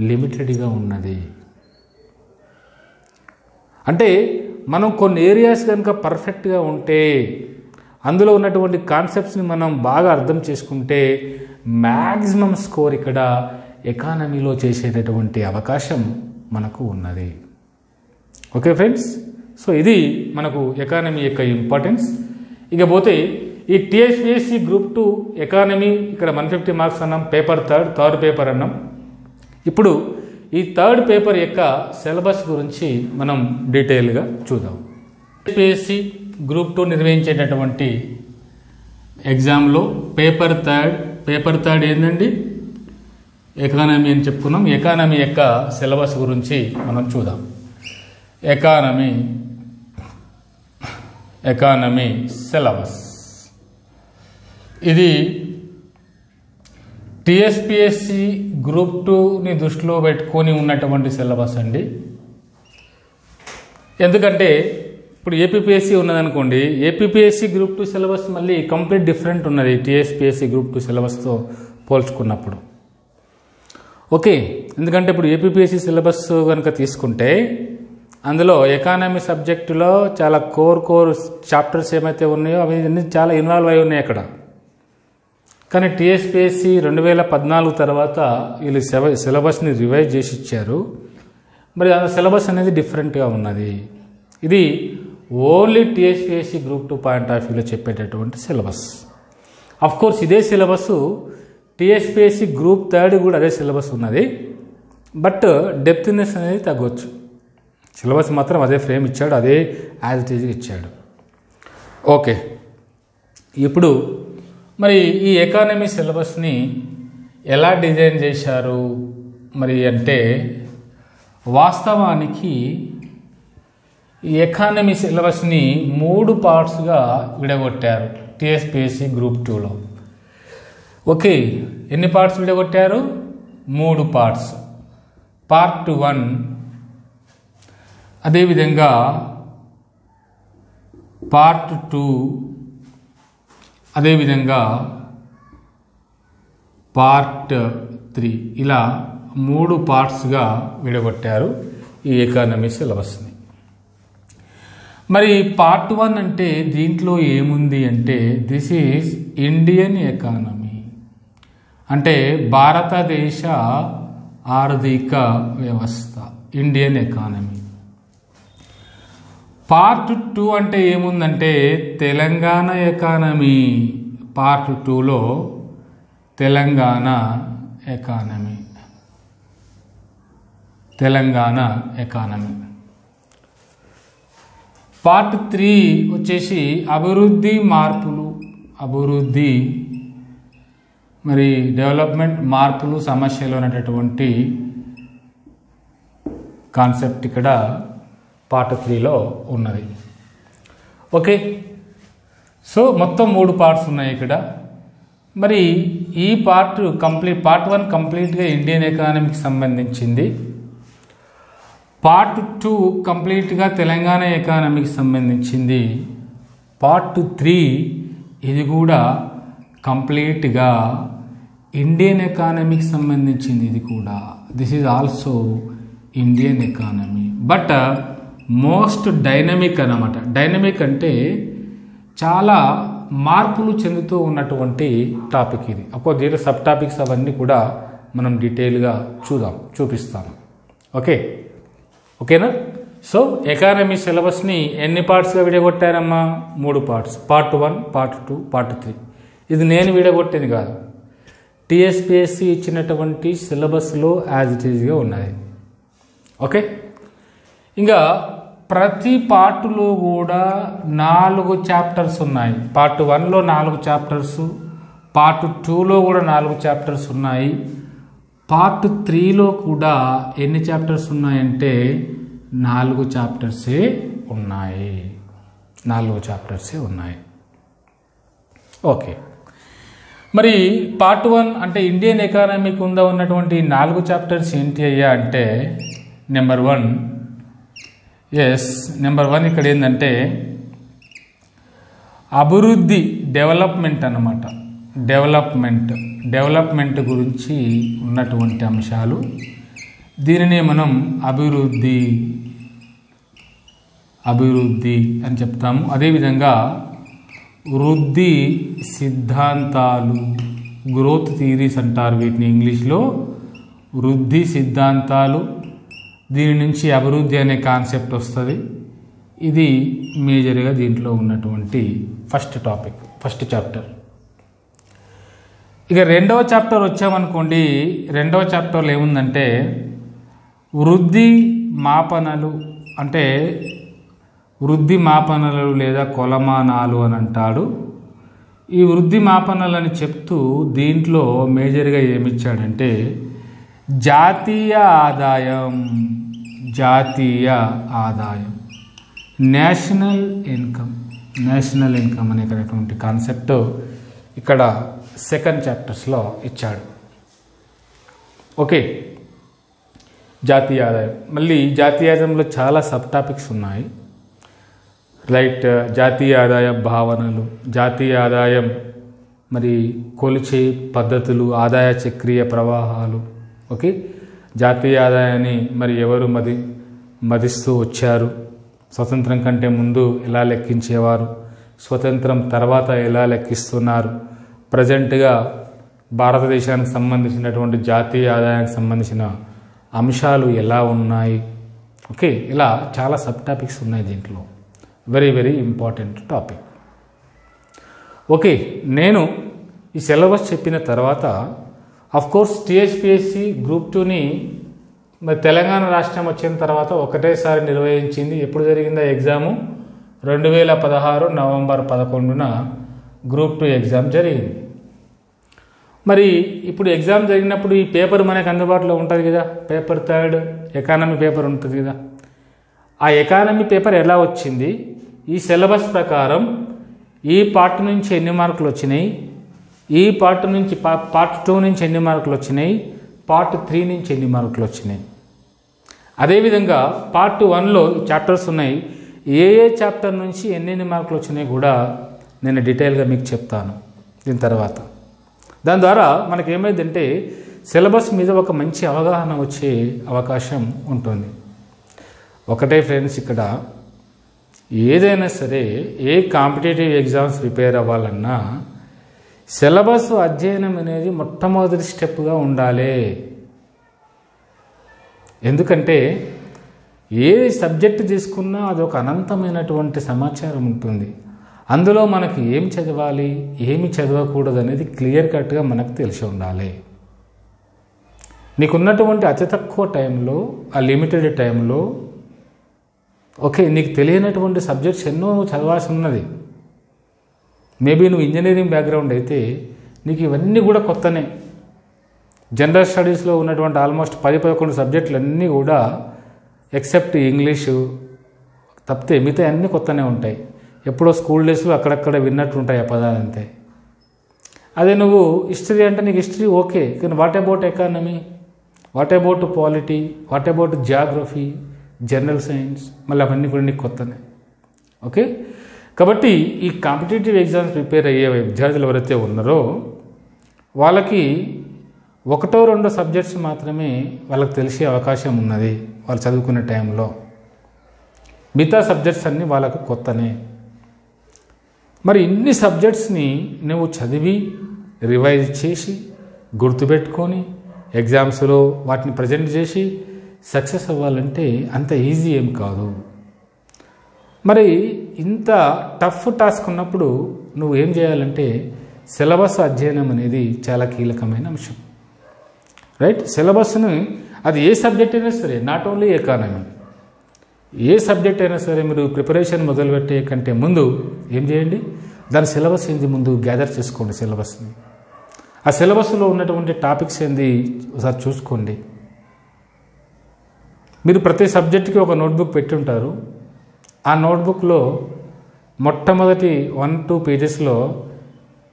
Speaker 1: లిమిటెడ్గా ఉన్నది. అంటే మనం కొన్ని ఏరియాస్ కనుక పర్ఫెక్ట్గా ఉంటే, అందులో ఉన్నటువంటి కాన్సెప్ట్స్ని మనం బాగా అర్థం చేసుకుంటే మ్యాక్సిమం స్కోర్ ఇక్కడ ఎకానమీలో చేసేటటువంటి అవకాశం మనకు ఉన్నది. ఓకే ఫ్రెండ్స్, సో ఇది మనకు ఎకానమీ యొక్క ఇంపార్టెన్స్. ఇకపోతే ఈ టీఎస్పీఎస్సీ గ్రూప్ 2 ఎకానమీ ఇక్కడ 150 మార్క్స్ అన్నాం, పేపర్ థర్డ్ పేపర్ అన్నాం. ఇప్పుడు ఈ థర్డ్ పేపర్ యొక్క సిలబస్ గురించి మనం డీటెయిల్గా చూద్దాం. టీఎస్పీఎస్సీ గ్రూప్ 2 నిర్వహించేటటువంటి ఎగ్జామ్లో పేపర్ థర్డ్ ఏంటండి? ఎకానమీ అని చెప్పుకున్నాం. ఎకానమీ యొక్క సిలబస్ గురించి మనం చూద్దాం. ఎకానమీ సిలబస్ ఇది టీఎస్పీఎస్సీ గ్రూప్ 2ని దృష్టిలో పెట్టుకొని ఉన్నటువంటి సిలబస్ అండి. ఎందుకంటే ఇప్పుడు ఏపీపీఎస్సీ ఉన్నదనుకోండి, ఏపీపీఎస్సీ గ్రూప్ 2 సిలబస్ మళ్ళీ కంప్లీట్ డిఫరెంట్ ఉన్నది టీఎస్పీఎస్సీ గ్రూప్ 2 సిలబస్తో పోల్చుకున్నప్పుడు. ఓకే, ఎందుకంటే ఇప్పుడు ఏపీపీఎస్సీ సిలబస్ కనుక తీసుకుంటే అందులో ఎకానమీ సబ్జెక్టులో చాలా కోర్ చాప్టర్స్ ఏమైతే ఉన్నాయో అవి చాలా ఇన్వాల్వ్ అయి ఉన్నాయి అక్కడ. కానీ టీఎస్పీఎస్సీ 2014 తర్వాత వీళ్ళు సిలబస్ని రివైజ్ చేసి ఇచ్చారు. మరి ఆ సిలబస్ అనేది డిఫరెంట్గా ఉన్నది. ఇది only TSPSC group 2 point of వ్యూలో చెప్పేటటువంటి సిలబస్. అఫ్ కోర్స్ ఇదే సిలబస్ టీఎస్పీఎస్సీ గ్రూప్ 3 కూడా అదే సిలబస్ ఉన్నది. బట్ డెప్త్నెస్ అనేది తగ్గొచ్చు. సిలబస్ మాత్రం అదే ఫ్రేమ్ ఇచ్చాడు, అదే యాజ్ ఇట్ ఈజ్గా ఇచ్చాడు. ఓకే, ఇప్పుడు మరి ఈ ఎకానమీ సిలబస్ని ఎలా డిజైన్ చేశారు మరి అంటే, వాస్తవానికి ఈ ఎకానమీ సిలబస్ని 3 పార్ట్స్గా విడగొట్టారు టీఎస్పీఎస్సీ గ్రూప్ 2లో. ఓకే, ఎన్ని పార్ట్స్ విడగొట్టారు? 3 పార్ట్స్. పార్ట్ 1, అదేవిధంగా పార్ట్ 2, అదేవిధంగా పార్ట్ 3, ఇలా 3 పార్ట్స్గా విడగొట్టారు ఈ ఎకానమీ సిలబస్ని. మరి పార్ట్ 1 అంటే దీంట్లో ఏముంది అంటే, దిస్ ఈజ్ ఇండియన్ ఎకానమీ, అంటే భారతదేశ ఆర్థిక వ్యవస్థ, ఇండియన్ ఎకానమీ. పార్ట్ 2 అంటే ఏముందంటే తెలంగాణ ఎకానమీ. పార్ట్ 2లో Telangana economy, Telangana economy. Part 3 వచ్చేసి అభివృద్ధి మార్పులు, అభివృద్ధి మరి డెవలప్మెంట్, మార్పులు, సమస్యలు అనేటటువంటి కాన్సెప్ట్ ఇక్కడ పార్ట్ 3లో ఉన్నది. ఓకే, సో మొత్తం 3 పార్ట్స్ ఉన్నాయి ఇక్కడ. మరి ఈ పార్ట్ 1 కంప్లీట్గా ఇండియన్ ఎకానమీకి సంబంధించింది. పార్ట్ 2 కంప్లీట్గా తెలంగాణ ఎకానమీకి సంబంధించింది. పార్ట్ 3 ఇది కూడా కంప్లీట్గా ఇండియన్ ఎకానమీకి సంబంధించింది. ఇది కూడా this is also Indian economy, but most dynamic అన్నమాట. డైనమిక్ అంటే చాలా మార్పులు చెందుతూ ఉన్నటువంటి టాపిక్ ఇది. అప్పుడు దీంట్లో సబ్ టాపిక్స్ అవన్నీ కూడా మనం డీటెయిల్గా చూపిస్తాము. ఓకేనా? సో ఎకానమీ సిలబస్ని ఎన్ని పార్ట్స్గా విడగొట్టారమ్మా? 3 పార్ట్స్. Part 1, part 2, part 3. ఇది నేను విడగొట్టేది కాదు, టీఎస్పీఎస్సీ ఇచ్చినటువంటి సిలబస్లో యాజ్ ఇట్ ఈజ్గా ఉన్నది. ఓకే, ఇంకా ప్రతి పార్టులో కూడా 4 చాప్టర్స్ ఉన్నాయి. పార్ట్ 1లో 4 చాప్టర్స్, పార్ట్ 2లో కూడా 4 చాప్టర్స్ ఉన్నాయి. పార్ట్ 3లో కూడా ఎన్ని చాప్టర్స్ ఉన్నాయంటే 4 చాప్టర్సే ఉన్నాయి. 4 చాప్టర్సే ఉన్నాయి. ఓకే, మరి పార్ట్ 1 అంటే ఇండియన్ ఎకానమీ కింద ఉన్నటువంటి 4 చాప్టర్స్ ఏంటి అయ్యా అంటే, నెంబర్ 1 ఇక్కడ ఏంటంటే అభివృద్ధి, డెవలప్మెంట్ అన్నమాట. డెవలప్మెంట్ గురించి ఉన్నటువంటి అంశాలు, దీనినే మనం అభివృద్ధి అని చెప్తాము. అదేవిధంగా వృద్ధి సిద్ధాంతాలు, గ్రోత్ థియరీస్ అంటారు వీటిని ఇంగ్లీష్లో. వృద్ధి సిద్ధాంతాలు, దీని నుంచి అభివృద్ధి అనే కాన్సెప్ట్ వస్తుంది. ఇది మేజర్గా దీంట్లో ఉన్నటువంటి ఫస్ట్ చాప్టర్. ఇక 2వ చాప్టర్ వచ్చామనుకోండి, 2వ చాప్టర్లో ఏముందంటే వృద్ధి మాపనలు, అంటే వృద్ధి మాపనలు లేదా కొలమానాలు అని అంటాడు. ఈ వృద్ధి మాపనలని చెప్తూ దీంట్లో మేజర్గా ఏమిచ్చాడంటే జాతీయ ఆదాయం, నేషనల్ ఇన్కమ్ అనేటటువంటి కాన్సెప్ట్ ఇక్కడ సెకండ్ చాప్టర్స్లో ఇచ్చాడు. ఓకే, జాతీయ ఆదాయం. మళ్ళీ జాతీయ ఆదాయంలో చాలా సబ్ టాపిక్స్ ఉన్నాయి. రైట్, జాతీయ ఆదాయ భావనలు, జాతీయ ఆదాయం మరి కొలిచే పద్ధతులు, ఆదాయ చక్రీయ ప్రవాహాలు. ఓకే, జాతీయ ఆదాయాన్ని మరి ఎవరు మదిస్తూ వచ్చారు, స్వతంత్రం కంటే ముందు ఎలా లెక్కించేవారు, స్వతంత్రం తర్వాత ఎలా లెక్కిస్తున్నారు, ప్రజెంట్గా భారతదేశానికి సంబంధించినటువంటి జాతీయ ఆదాయానికి సంబంధించిన అంశాలు ఎలా ఉన్నాయి. ఓకే, ఇలా చాలా సబ్ టాపిక్స్ ఉన్నాయి దీంట్లో. Very very important topic. Okay, నేను ఈ సిలబస్ చెప్పిన తర్వాత కోర్స్ టీఎస్పీఎస్సీ గ్రూప్ 2ని మరి తెలంగాణ రాష్ట్రం వచ్చిన తర్వాత ఒకటేసారి నిర్వహించింది. ఎప్పుడు జరిగిందా ఎగ్జాము? 2016 నవంబర్ 11న గ్రూప్ 2 ఎగ్జామ్ జరిగింది. మరి ఇప్పుడు ఎగ్జామ్ జరిగినప్పుడు ఈ పేపర్ మనకు అందుబాటులో ఉంటుంది కదా, పేపర్ 3 ఎకానమీ పేపర్ ఉంటుంది కదా. ఆ ఎకానమీ పేపర్ ఎలా వచ్చింది, ఈ సిలబస్ ప్రకారం ఈ పార్ట్ నుంచి ఎన్ని మార్కులు వచ్చినాయి, ఈ పార్ట్ నుంచి పార్ట్ 2 నుంచి ఎన్ని మార్కులు వచ్చినాయి, పార్ట్ 3 నుంచి ఎన్ని మార్కులు వచ్చినాయి. అదేవిధంగా పార్ట్ 1లో చాప్టర్స్ ఉన్నాయి, ఏ చాప్టర్ నుంచి ఎన్నెన్ని మార్కులు వచ్చినాయి కూడా నేను డీటెయిల్గా మీకు చెప్తాను దీని తర్వాత. దాని ద్వారా మనకి ఏమైందంటే సిలబస్ మీద ఒక మంచి అవగాహన వచ్చే అవకాశం ఉంటుంది. ఒకటే ఫ్రెండ్స్, ఇక్కడ ఏదైనా సరే ఏ కాంపిటేటివ్ ఎగ్జామ్స్ ప్రిపేర్ అవ్వాలన్నా సిలబస్ అధ్యయనం అనేది మొట్టమొదటి స్టెప్గా ఉండాలి. ఎందుకంటే ఏ సబ్జెక్ట్ తీసుకున్నా అదొక అనంతమైనటువంటి సమాచారం ఉంటుంది. అందులో మనకి ఏం చదవాలి, ఏమి చదవకూడదు అనేది క్లియర్ కట్గా మనకు తెలిసి ఉండాలి. నీకున్నటువంటి అతి తక్కువ టైంలో, ఆ లిమిటెడ్ టైంలో ఓకే నీకు తెలియనటువంటి సబ్జెక్ట్స్ ఎన్నో చదవాల్సి ఉన్నది. మేబీ నువ్వు ఇంజనీరింగ్ బ్యాక్గ్రౌండ్ అయితే నీకు ఇవన్నీ కూడా కొత్తనే. జనరల్ స్టడీస్లో ఉన్నటువంటి ఆల్మోస్ట్ 10-11 సబ్జెక్టులు అన్నీ కూడా ఎక్సెప్ట్ ఇంగ్లీషు తప్పితే మిగతా అన్నీ కొత్తనే ఉంటాయి. ఎప్పుడో స్కూల్ డేస్లో అక్కడక్కడ విన్నట్టు ఉంటాయి ఆ పదాలు అంతే. అదే నువ్వు హిస్టరీ అంటే నీకు హిస్టరీ ఓకే, కానీ what about economy, what about polity, what about Geography, general science, మళ్ళీ అవన్నీ కూడా నీకు కొత్తనే. ఓకే, కాబట్టి ఈ కాంపిటేటివ్ ఎగ్జామ్స్ ప్రిపేర్ అయ్యే విద్యార్థులు ఎవరైతే ఉన్నారో వాళ్ళకి 1-2 సబ్జెక్ట్స్ మాత్రమే వాళ్ళకి తెలిసే అవకాశం ఉన్నది వాళ్ళు చదువుకునే టైంలో. మిగతా సబ్జెక్ట్స్ అన్నీ వాళ్ళకు కొత్తనే. మరి ఇన్ని సబ్జెక్ట్స్ని నువ్వు చదివి రివైజ్ చేసి గుర్తుపెట్టుకొని ఎగ్జామ్స్లో వాటిని ప్రజెంట్ చేసి సక్సెస్ అవ్వాలంటే అంత ఈజీ ఏం కాదు. మరి ఇంత టఫ్ టాస్క్ ఉన్నప్పుడు నువ్వు ఏం చేయాలంటే సిలబస్ అధ్యయనం అనేది చాలా కీలకమైన అంశం. రైట్, సిలబస్ని అది ఏ సబ్జెక్ట్ అయినా సరే, not only economy, A subject అయినా సరే మీరు ప్రిపరేషన్ మొదలుపెట్టే కంటే ముందు ఏం చేయండి, దాని సిలబస్ ఏంది ముందు గ్యాదర్ చేసుకోండి. సిలబస్ని, ఆ సిలబస్లో ఉన్నటువంటి టాపిక్స్ ఏంది ఒకసారి చూసుకోండి. మీరు ప్రతి సబ్జెక్ట్కి ఒక నోట్బుక్ పెట్టి ఉంటారు. ఆ నోట్బుక్లో మొట్టమొదటి 1-2 పేజెస్లో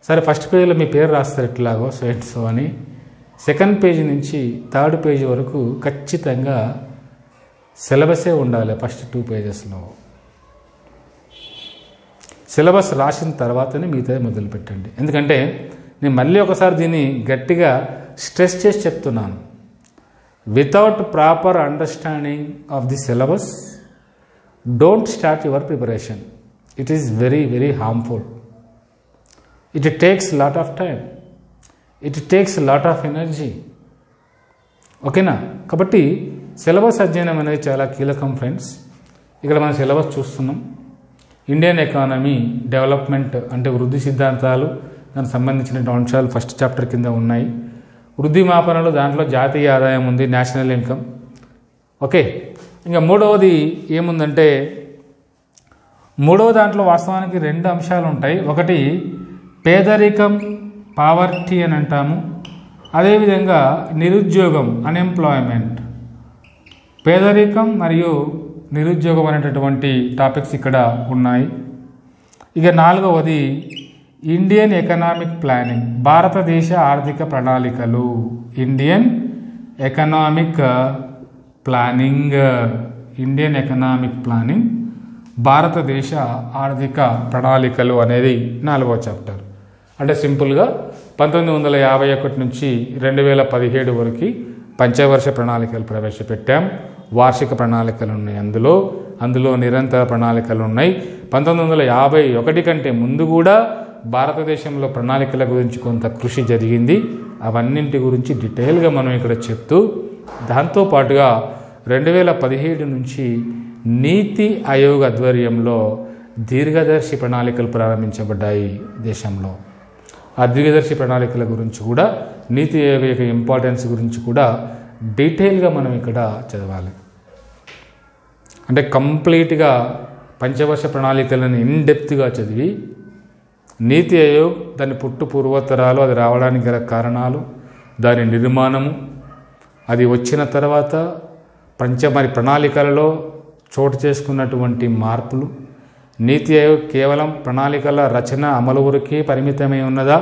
Speaker 1: సరే ఫస్ట్ పేజీలో మీ పేరు రాస్తారు ఎట్లాగో సో అని, సెకండ్ పేజీ నుంచి 3rd పేజీ వరకు ఖచ్చితంగా సిలబసే ఉండాలి. ఫస్ట్ 2 పేజెస్లో సిలబస్ రాసిన తర్వాతనే మిగతా మొదలు పెట్టండి. ఎందుకంటే నేను మళ్ళీ ఒకసారి దీన్ని గట్టిగా స్ట్రెస్ చేసి చెప్తున్నాను. Without proper understanding of the syllabus don't start your preparation. It is very very harmful. It takes lot of time, it takes lot of energy. ఓకేనా? కాబట్టి సిలబస్ అధ్యయనం అనేది చాలా కీలకం ఫ్రెండ్స్. ఇక్కడ మనం సిలబస్ చూస్తున్నాం. ఇండియన్ ఎకానమీ డెవలప్మెంట్ అంటే వృద్ధి సిద్ధాంతాలు, దానికి సంబంధించిన అంశాలు ఫస్ట్ చాప్టర్ కింద ఉన్నాయి. వృద్ధి మాపనలు, దాంట్లో జాతీయ ఆదాయం ఉంది, నేషనల్ ఇన్కమ్. ఓకే, ఇంకా మూడవది ఏముందంటే మూడవ దాంట్లో వాస్తవానికి 2 అంశాలు ఉంటాయి. ఒకటి పేదరికం, పావర్టీ అని అంటాము. అదేవిధంగా నిరుద్యోగం, అన్ఎంప్లాయ్మెంట్. పేదరికం మరియు నిరుద్యోగం అనేటటువంటి టాపిక్స్ ఇక్కడ ఉన్నాయి. ఇక 4వది ఇండియన్ ఎకనామిక్ ప్లానింగ్, భారతదేశ ఆర్థిక ప్రణాళికలు. Indian economic planning, Indian economic planning, భారతదేశ ఆర్థిక ప్రణాళికలు అనేది 4వ చాప్టర్. అంటే సింపుల్గా 1951 నుంచి 2017 వరకు పంచవర్ష ప్రణాళికలు ప్రవేశపెట్టాం. వార్షిక ప్రణాళికలు ఉన్నాయి, అందులో నిరంతర ప్రణాళికలు ఉన్నాయి. 1951 కంటే ముందు కూడా భారతదేశంలో ప్రణాళికల గురించి కొంత కృషి జరిగింది. అవన్నింటి గురించి డీటెయిల్గా మనం ఇక్కడ చెప్తూ, దాంతోపాటుగా 2017 నుంచి నీతి ఆయోగ్ ఆధ్వర్యంలో దీర్ఘదర్శి ప్రణాళికలు ప్రారంభించబడ్డాయి దేశంలో. ఆ దీర్ఘదర్శి ప్రణాళికల గురించి కూడా, నీతి ఆయోగ్ యొక్క ఇంపార్టెన్స్ గురించి కూడా డీటెయిల్గా మనం ఇక్కడ చదవాలి. అంటే కంప్లీట్గా పంచవర్ష ప్రణాళికలను ఇన్డెప్త్గా చదివి నీతి ఆయోగ్ దాని పూర్వోత్తరాలు, అది రావడానికి గల కారణాలు, దాని నిర్మాణము, అది వచ్చిన తర్వాత మరి ప్రణాళికలలో చోటు చేసుకున్నటువంటి మార్పులు, నీతి ఆయోగ్ కేవలం ప్రణాళికల రచన అమలు వరకే పరిమితమై ఉన్నదా,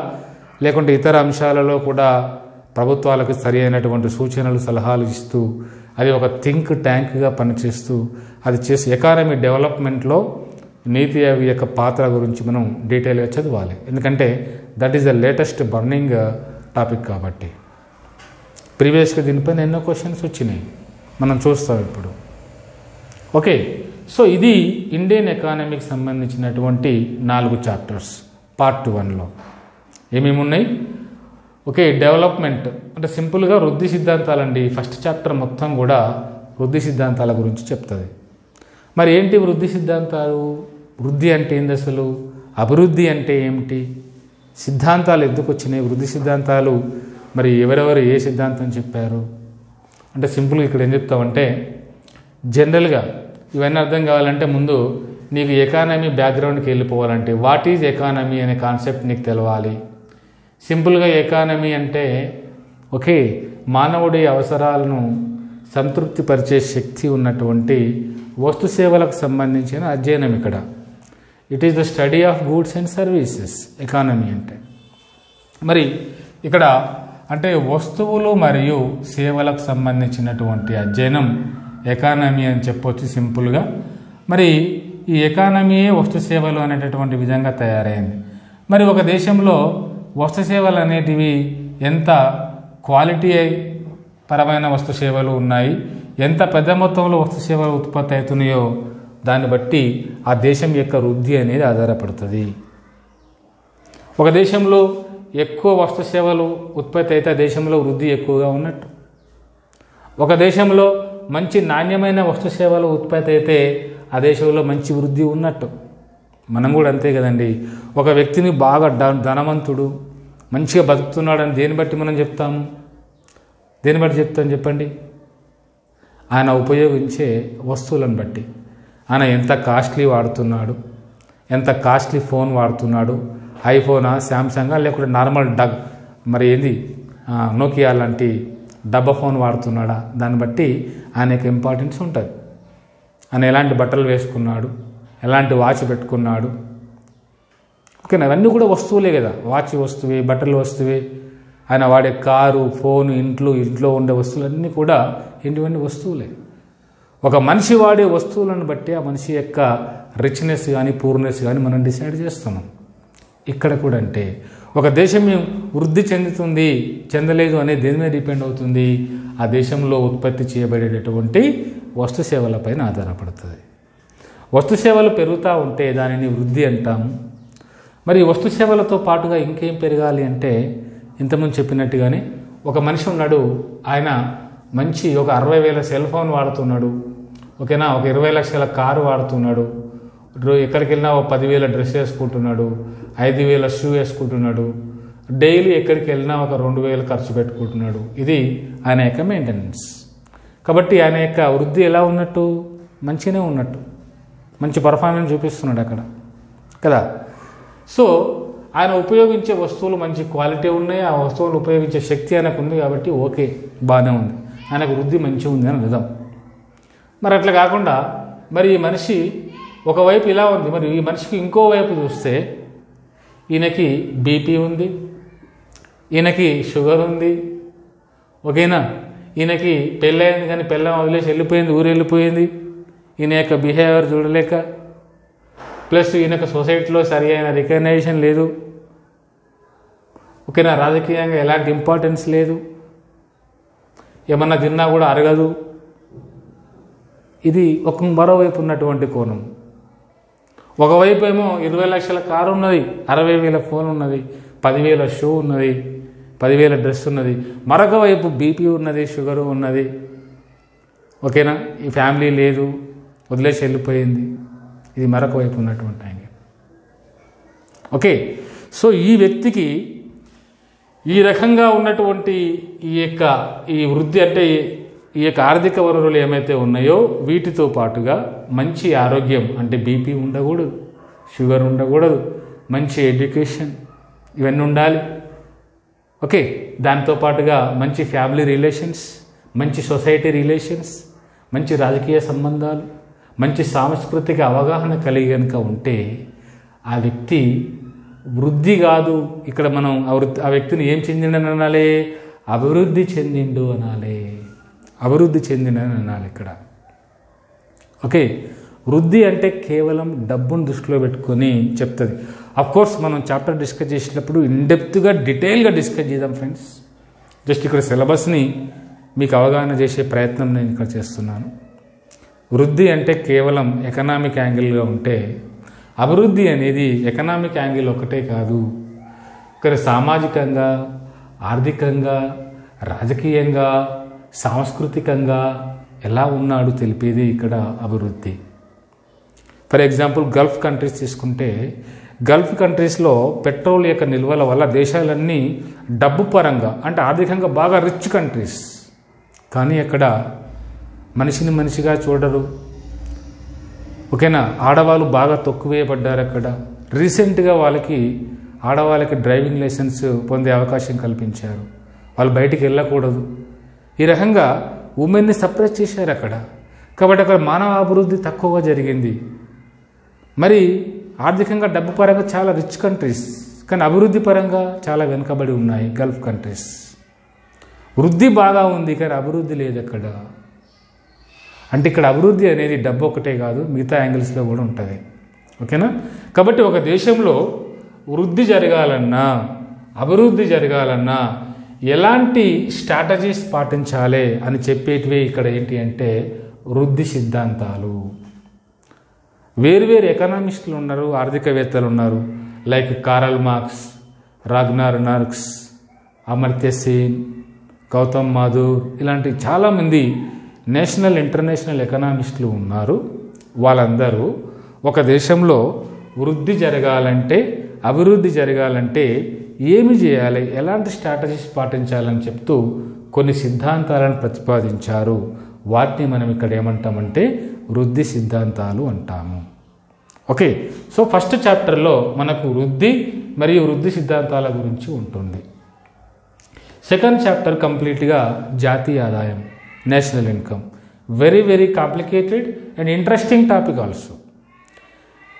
Speaker 1: లేకుంటే ఇతర అంశాలలో కూడా ప్రభుత్వాలకు సరి అయినటువంటి సూచనలు సలహాలు ఇస్తూ అది ఒక థింక్ ట్యాంక్గా పనిచేస్తూ అది చేసే ఎకానమీ డెవలప్మెంట్లో నీతి ఆయోగ్ యొక్క పాత్ర గురించి మనం డీటెయిల్గా చదవాలి. ఎందుకంటే that is the latest burning topic కాబట్టి. ప్రీవియస్గా దీనిపైన ఎన్నో క్వశ్చన్స్ వచ్చినాయి, మనం చూస్తాం ఇప్పుడు. ఓకే, సో ఇది ఇండియన్ ఎకానమీకి సంబంధించినటువంటి 4 చాప్టర్స్ పార్ట్ 1లో ఏమేమి ఉన్నాయి. ఓకే, డెవలప్మెంట్ అంటే సింపుల్గా వృద్ధి సిద్ధాంతాలండి. ఫస్ట్ చాప్టర్ మొత్తం కూడా వృద్ధి సిద్ధాంతాల గురించి చెప్తుంది. మరి ఏంటి వృద్ధి సిద్ధాంతాలు? వృద్ధి అంటే ఏంది అసలు? అభివృద్ధి అంటే ఏమిటి? సిద్ధాంతాలు ఎందుకు వచ్చినాయి? వృద్ధి సిద్ధాంతాలు మరి ఎవరెవరు ఏ సిద్ధాంతం చెప్పారు అంటే సింపుల్గా ఇక్కడ ఏం చెప్తామంటే, జనరల్గా ఇవన్నీ అర్థం కావాలంటే ముందు నీకు ఎకానమీ బ్యాక్గ్రౌండ్కి వెళ్ళిపోవాలంటే వాట్ ఈజ్ ఎకానమీ అనే కాన్సెప్ట్ నీకు తెలవాలి. సింపుల్గా ఎకానమీ అంటే ఓకే, మానవుడి అవసరాలను సంతృప్తిపరిచే శక్తి ఉన్నటువంటి వస్తు సేవలకు సంబంధించిన అధ్యయనం. ఇక్కడ it is the study of goods and services economy అంటే. మరి ఇక్కడ అంటే వస్తువులు మరియు సేవలకు సంబంధించినటువంటి అధ్యయనం ఎకానమీ అని చెప్పొచ్చు సింపుల్గా. మరి ఈ ఎకానమీయే వస్తు సేవలు అనేటటువంటి విధంగా తయారైంది. మరి ఒక దేశంలో వస్తు సేవలు అనేటివి ఎంత క్వాలిటీ పరమైన వస్తు సేవలు ఉన్నాయి, ఎంత పెద్ద మొత్తంలో వస్తు సేవలు ఉత్పత్తి అవుతున్నాయో దాన్ని బట్టి ఆ దేశం యొక్క వృద్ధి అనేది ఆధారపడుతుంది. ఒక దేశంలో ఎక్కువ వస్తు సేవలు ఉత్పత్తి అయితే ఆ దేశంలో వృద్ధి ఎక్కువగా ఉన్నట్టు. ఒక దేశంలో మంచి నాణ్యమైన వస్తు సేవలు ఉత్పత్తి అయితే ఆ దేశంలో మంచి వృద్ధి ఉన్నట్టు. మనం కూడా అంతే కదండి. ఒక వ్యక్తిని బాగా ధనవంతుడు మంచిగా బతుకుతున్నాడని దేని బట్టి మనం చెప్తాము? దేని బట్టి చెప్తాం చెప్పండి? ఆయన ఉపయోగించే వస్తువులను బట్టి. ఆయన ఎంత కాస్ట్లీ వాడుతున్నాడు, ఎంత కాస్ట్లీ ఫోన్ వాడుతున్నాడు, ఐఫోనా, శాంసంగా, లేకుంటే నార్మల్ మరి ఏంది నోకియా లాంటి డబ్బా ఫోన్ వాడుతున్నాడా, దాన్ని బట్టి ఆయన యొక్క ఇంపార్టెన్స్ ఉంటుంది. ఆయన ఎలాంటి బట్టలు వేసుకున్నాడు, ఎలాంటి వాచ్ పెట్టుకున్నాడు. ఓకేనా, అవన్నీ కూడా వస్తువులే కదా. వాచ్ వస్తువే, బట్టలు వస్తువే, ఆయన వాడే కారు, ఫోను, ఇంట్లో ఉండే వస్తువులన్నీ కూడా ఏంటివన్నీ వస్తువులే. ఒక మనిషి వాడే వస్తువులను బట్టి ఆ మనిషి యొక్క రిచ్నెస్ కానీ పూర్నెస్ కానీ మనం డిసైడ్ చేస్తున్నాం. ఇక్కడ కూడా అంటే ఒక దేశం వృద్ధి చెందుతుంది చెందలేదు అనేది దేని మీద డిపెండ్ అవుతుంది? ఆ దేశంలో ఉత్పత్తి చేయబడేటటువంటి వస్తు సేవలపైన ఆధారపడుతుంది. వస్తు సేవలు పెరుగుతూ ఉంటే దానిని వృద్ధి అంటాము. మరి వస్తు సేవలతో పాటుగా ఇంకేం పెరగాలి అంటే ఇంతకుముందు చెప్పినట్టుగానే ఒక మనిషి ఉన్నాడు, ఆయన మంచి ఒక 60,000 సెల్ ఫోన్ వాడుతున్నాడు. ఓకేనా, ఒక 20 లక్షల కారు వాడుతున్నాడు. ఎక్కడికి వెళ్ళినా ఒక 10,000 డ్రెస్ వేసుకుంటున్నాడు, 5,000 షూ వేసుకుంటున్నాడు. డైలీ ఎక్కడికి వెళ్ళినా ఒక 2,000 ఖర్చు పెట్టుకుంటున్నాడు. ఇది ఆయన యొక్క మెయింటెనెన్స్. కాబట్టి ఆయన యొక్క వృద్ధి ఎలా ఉన్నట్టు? మంచిగానే ఉన్నట్టు, మంచి పర్ఫార్మెన్స్ చూపిస్తున్నాడు అక్కడ కదా. సో ఆయన ఉపయోగించే వస్తువులు మంచి క్వాలిటీ ఉన్నాయి, ఆ వస్తువులు ఉపయోగించే శక్తి ఆయనకు ఉంది కాబట్టి ఓకే, బాగానే ఉంది, ఆయనకు వృద్ధి మంచిగా ఉంది అని అర్థం. మరి అట్లా కాకుండా మరి ఈ మనిషి ఒకవైపు ఇలా ఉంది, మరి ఈ మనిషికి ఇంకో వైపు చూస్తే ఈయనకి బీపీ ఉంది, ఈయనకి షుగర్ ఉంది. ఓకేనా, ఈయనకి పెళ్ళయింది కానీ పెళ్ళం వదిలేసి వెళ్ళిపోయింది, ఊరు వెళ్ళిపోయింది. ఈయన యొక్క బిహేవియర్ చూడలేక, ప్లస్ ఈయనకు సొసైటీలో సరి అయిన రికగ్నైజేషన్ లేదు. ఓకేనా, రాజకీయంగా ఎలాంటి ఇంపార్టెన్స్ లేదు, ఏమన్నా తిన్నా కూడా అరగదు. ఇది ఒక మరోవైపు ఉన్నటువంటి కోణం. ఒకవైపు ఏమో 20 లక్షల కారు ఉన్నది, 60,000 ఫోన్ ఉన్నది, 10,000 షూ ఉన్నది, 10,000 డ్రెస్ ఉన్నది. మరొక వైపు బీపీ ఉన్నది, షుగరు ఉన్నది. ఓకేనా, ఈ ఫ్యామిలీ లేదు, వదిలేసి వెళ్ళిపోయింది. ఇది మరొక వైపు ఉన్నటువంటి యాంగిల్. ఓకే, సో ఈ వ్యక్తికి ఈ రకంగా ఉన్నటువంటి ఈ వృద్ధి అంటే ఈ యొక్క ఆర్థిక వనరులు ఏమైతే ఉన్నాయో వీటితో పాటుగా మంచి ఆరోగ్యం అంటే బీపీ ఉండకూడదు, షుగర్ ఉండకూడదు, మంచి ఎడ్యుకేషన్ ఇవన్నీ ఉండాలి. ఓకే, దాంతో పాటుగా మంచి ఫ్యామిలీ రిలేషన్స్, మంచి సొసైటీ రిలేషన్స్, మంచి రాజకీయ సంబంధాలు, మంచి సాంస్కృతిక అవగాహన కలిగి కనుక ఉంటే ఆ వ్యక్తి వృద్ధి కాదు, ఇక్కడ మనం ఆ వ్యక్తిని ఏం చెందిండని అనాలి, అభివృద్ధి చెందిండు అనాలి, అభివృద్ధి చెందినని అనాలి ఇక్కడ. ఓకే, వృద్ధి అంటే కేవలం డబ్బును దృష్టిలో పెట్టుకొని చెప్తుంది. అఫ్కోర్స్ మనం చాప్టర్ డిస్కస్ చేసినప్పుడు ఇన్డెప్త్గా డీటెయిల్గా డిస్కస్ చేద్దాం ఫ్రెండ్స్. జస్ట్ ఇక్కడ సిలబస్ని మీకు అవగాహన చేసే ప్రయత్నం నేను ఇక్కడ చేస్తున్నాను. వృద్ధి అంటే కేవలం ఎకనామిక్ యాంగిల్గా ఉంటే అభివృద్ధి అనేది ఎకనామిక్ యాంగిల్ ఒకటే కాదు, ఇక్కడ సామాజికంగా, ఆర్థికంగా, రాజకీయంగా, సాంస్కృతికంగా ఎలా ఉన్నాడు తెలిపేది ఇక్కడ అభివృద్ధి. ఫర్ ఎగ్జాంపుల్ గల్ఫ్ కంట్రీస్ తీసుకుంటే గల్ఫ్ కంట్రీస్లో పెట్రోల్ యొక్క నిల్వల వల్ల దేశాలన్నీ డబ్బు పరంగా అంటే ఆర్థికంగా బాగా రిచ్ కంట్రీస్, కానీ అక్కడ మనిషిని మనిషిగా చూడరు. ఓకేనా, ఆడవాళ్ళు బాగా తొక్కువేయబడ్డారు అక్కడ. రీసెంట్గా ఆడవాళ్ళకి డ్రైవింగ్ లైసెన్స్ పొందే అవకాశం కల్పించారు, వాళ్ళు బయటికి వెళ్ళకూడదు. ఈ రకంగా ఉమెన్ని సప్రెస్ చేశారు అక్కడ. కాబట్టి అక్కడ మానవ అభివృద్ధి తక్కువగా జరిగింది. మరి ఆర్థికంగా డబ్బు పరంగా చాలా రిచ్ కంట్రీస్, కానీ అభివృద్ధి పరంగా చాలా వెనుకబడి ఉన్నాయి గల్ఫ్ కంట్రీస్. వృద్ధి బాగా ఉంది కానీ అభివృద్ధి లేదు అక్కడ. అంటే ఇక్కడ అభివృద్ధి అనేది డబ్బు ఒకటే కాదు, మిగతా యాంగిల్స్లో కూడా ఉంటుంది. ఓకేనా, కాబట్టి ఒక దేశంలో వృద్ధి జరగాలన్నా అభివృద్ధి జరగాలన్నా ఎలాంటి స్ట్రాటజీస్ పాటించాలి అని చెప్పేటివే ఇక్కడ ఏంటి అంటే వృద్ధి సిద్ధాంతాలు. వేరువేరు ఎకనామిస్టులు ఉన్నారు, ఆర్థికవేత్తలు ఉన్నారు, like Karl Marx, Ragnar Marx, Amartya Sen, Gautam Mathur, ఇలాంటి చాలామంది నేషనల్ ఇంటర్నేషనల్ ఎకనామిస్టులు ఉన్నారు. వాళ్ళందరూ ఒక దేశంలో వృద్ధి జరగాలంటే అభివృద్ధి జరగాలంటే ఏమి చేయాలి, ఎలాంటి స్ట్రాటజీస్ పాటించాలని చెప్తూ కొన్ని సిద్ధాంతాలను ప్రతిపాదించారు. వాటిని మనం ఇక్కడ ఏమంటామంటే వృద్ధి సిద్ధాంతాలు అంటాము. ఓకే, సో ఫస్ట్ చాప్టర్లో మనకు వృద్ధి మరియు వృద్ధి సిద్ధాంతాల గురించి ఉంటుంది. సెకండ్ చాప్టర్ కంప్లీట్గా జాతీయ ఆదాయం, national income. Very very complicated and interesting topic also.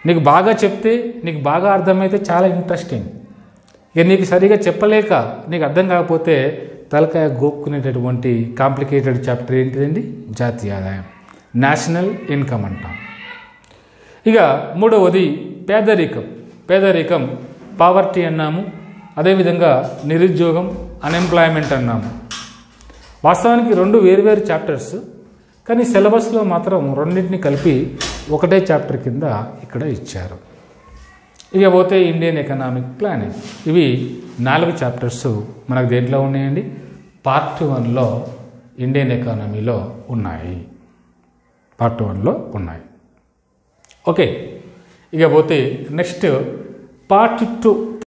Speaker 1: నీకు బాగా చెప్తే, నీకు బాగా అర్థమైతే చాలా ఇంట్రెస్టింగ్. ఇక నీకు సరిగా చెప్పలేక నీకు అర్థం కాకపోతే తలకాయ గోక్కునేటటువంటి కాంప్లికేటెడ్ చాప్టర్ ఏంటిదండి, జాతీయ ఆదాయం, నేషనల్ ఇన్కమ్ అంటాం. ఇక మూడవది పేదరికం, పావర్టీ అన్నాము. అదేవిధంగా నిరుద్యోగం, అన్ఎంప్లాయ్మెంట్ అన్నాము. వాస్తవానికి రెండు వేరువేరు చాప్టర్స్, కానీ సిలబస్లో మాత్రం రెండింటిని కలిపి ఒకటే చాప్టర్ కింద ఇక్కడ ఇచ్చారు. ఇక పోతే ఇండియన్ ఎకనామిక్ ప్లానింగ్. ఇవి 4 చాప్టర్స్ మనకు దేంట్లో ఉన్నాయండి, పార్ట్ 1లో ఇండియన్ ఎకానమీలో ఉన్నాయి, పార్ట్ 1లో ఉన్నాయి. ఓకే, ఇక పోతే నెక్స్ట్ పార్ట్ 2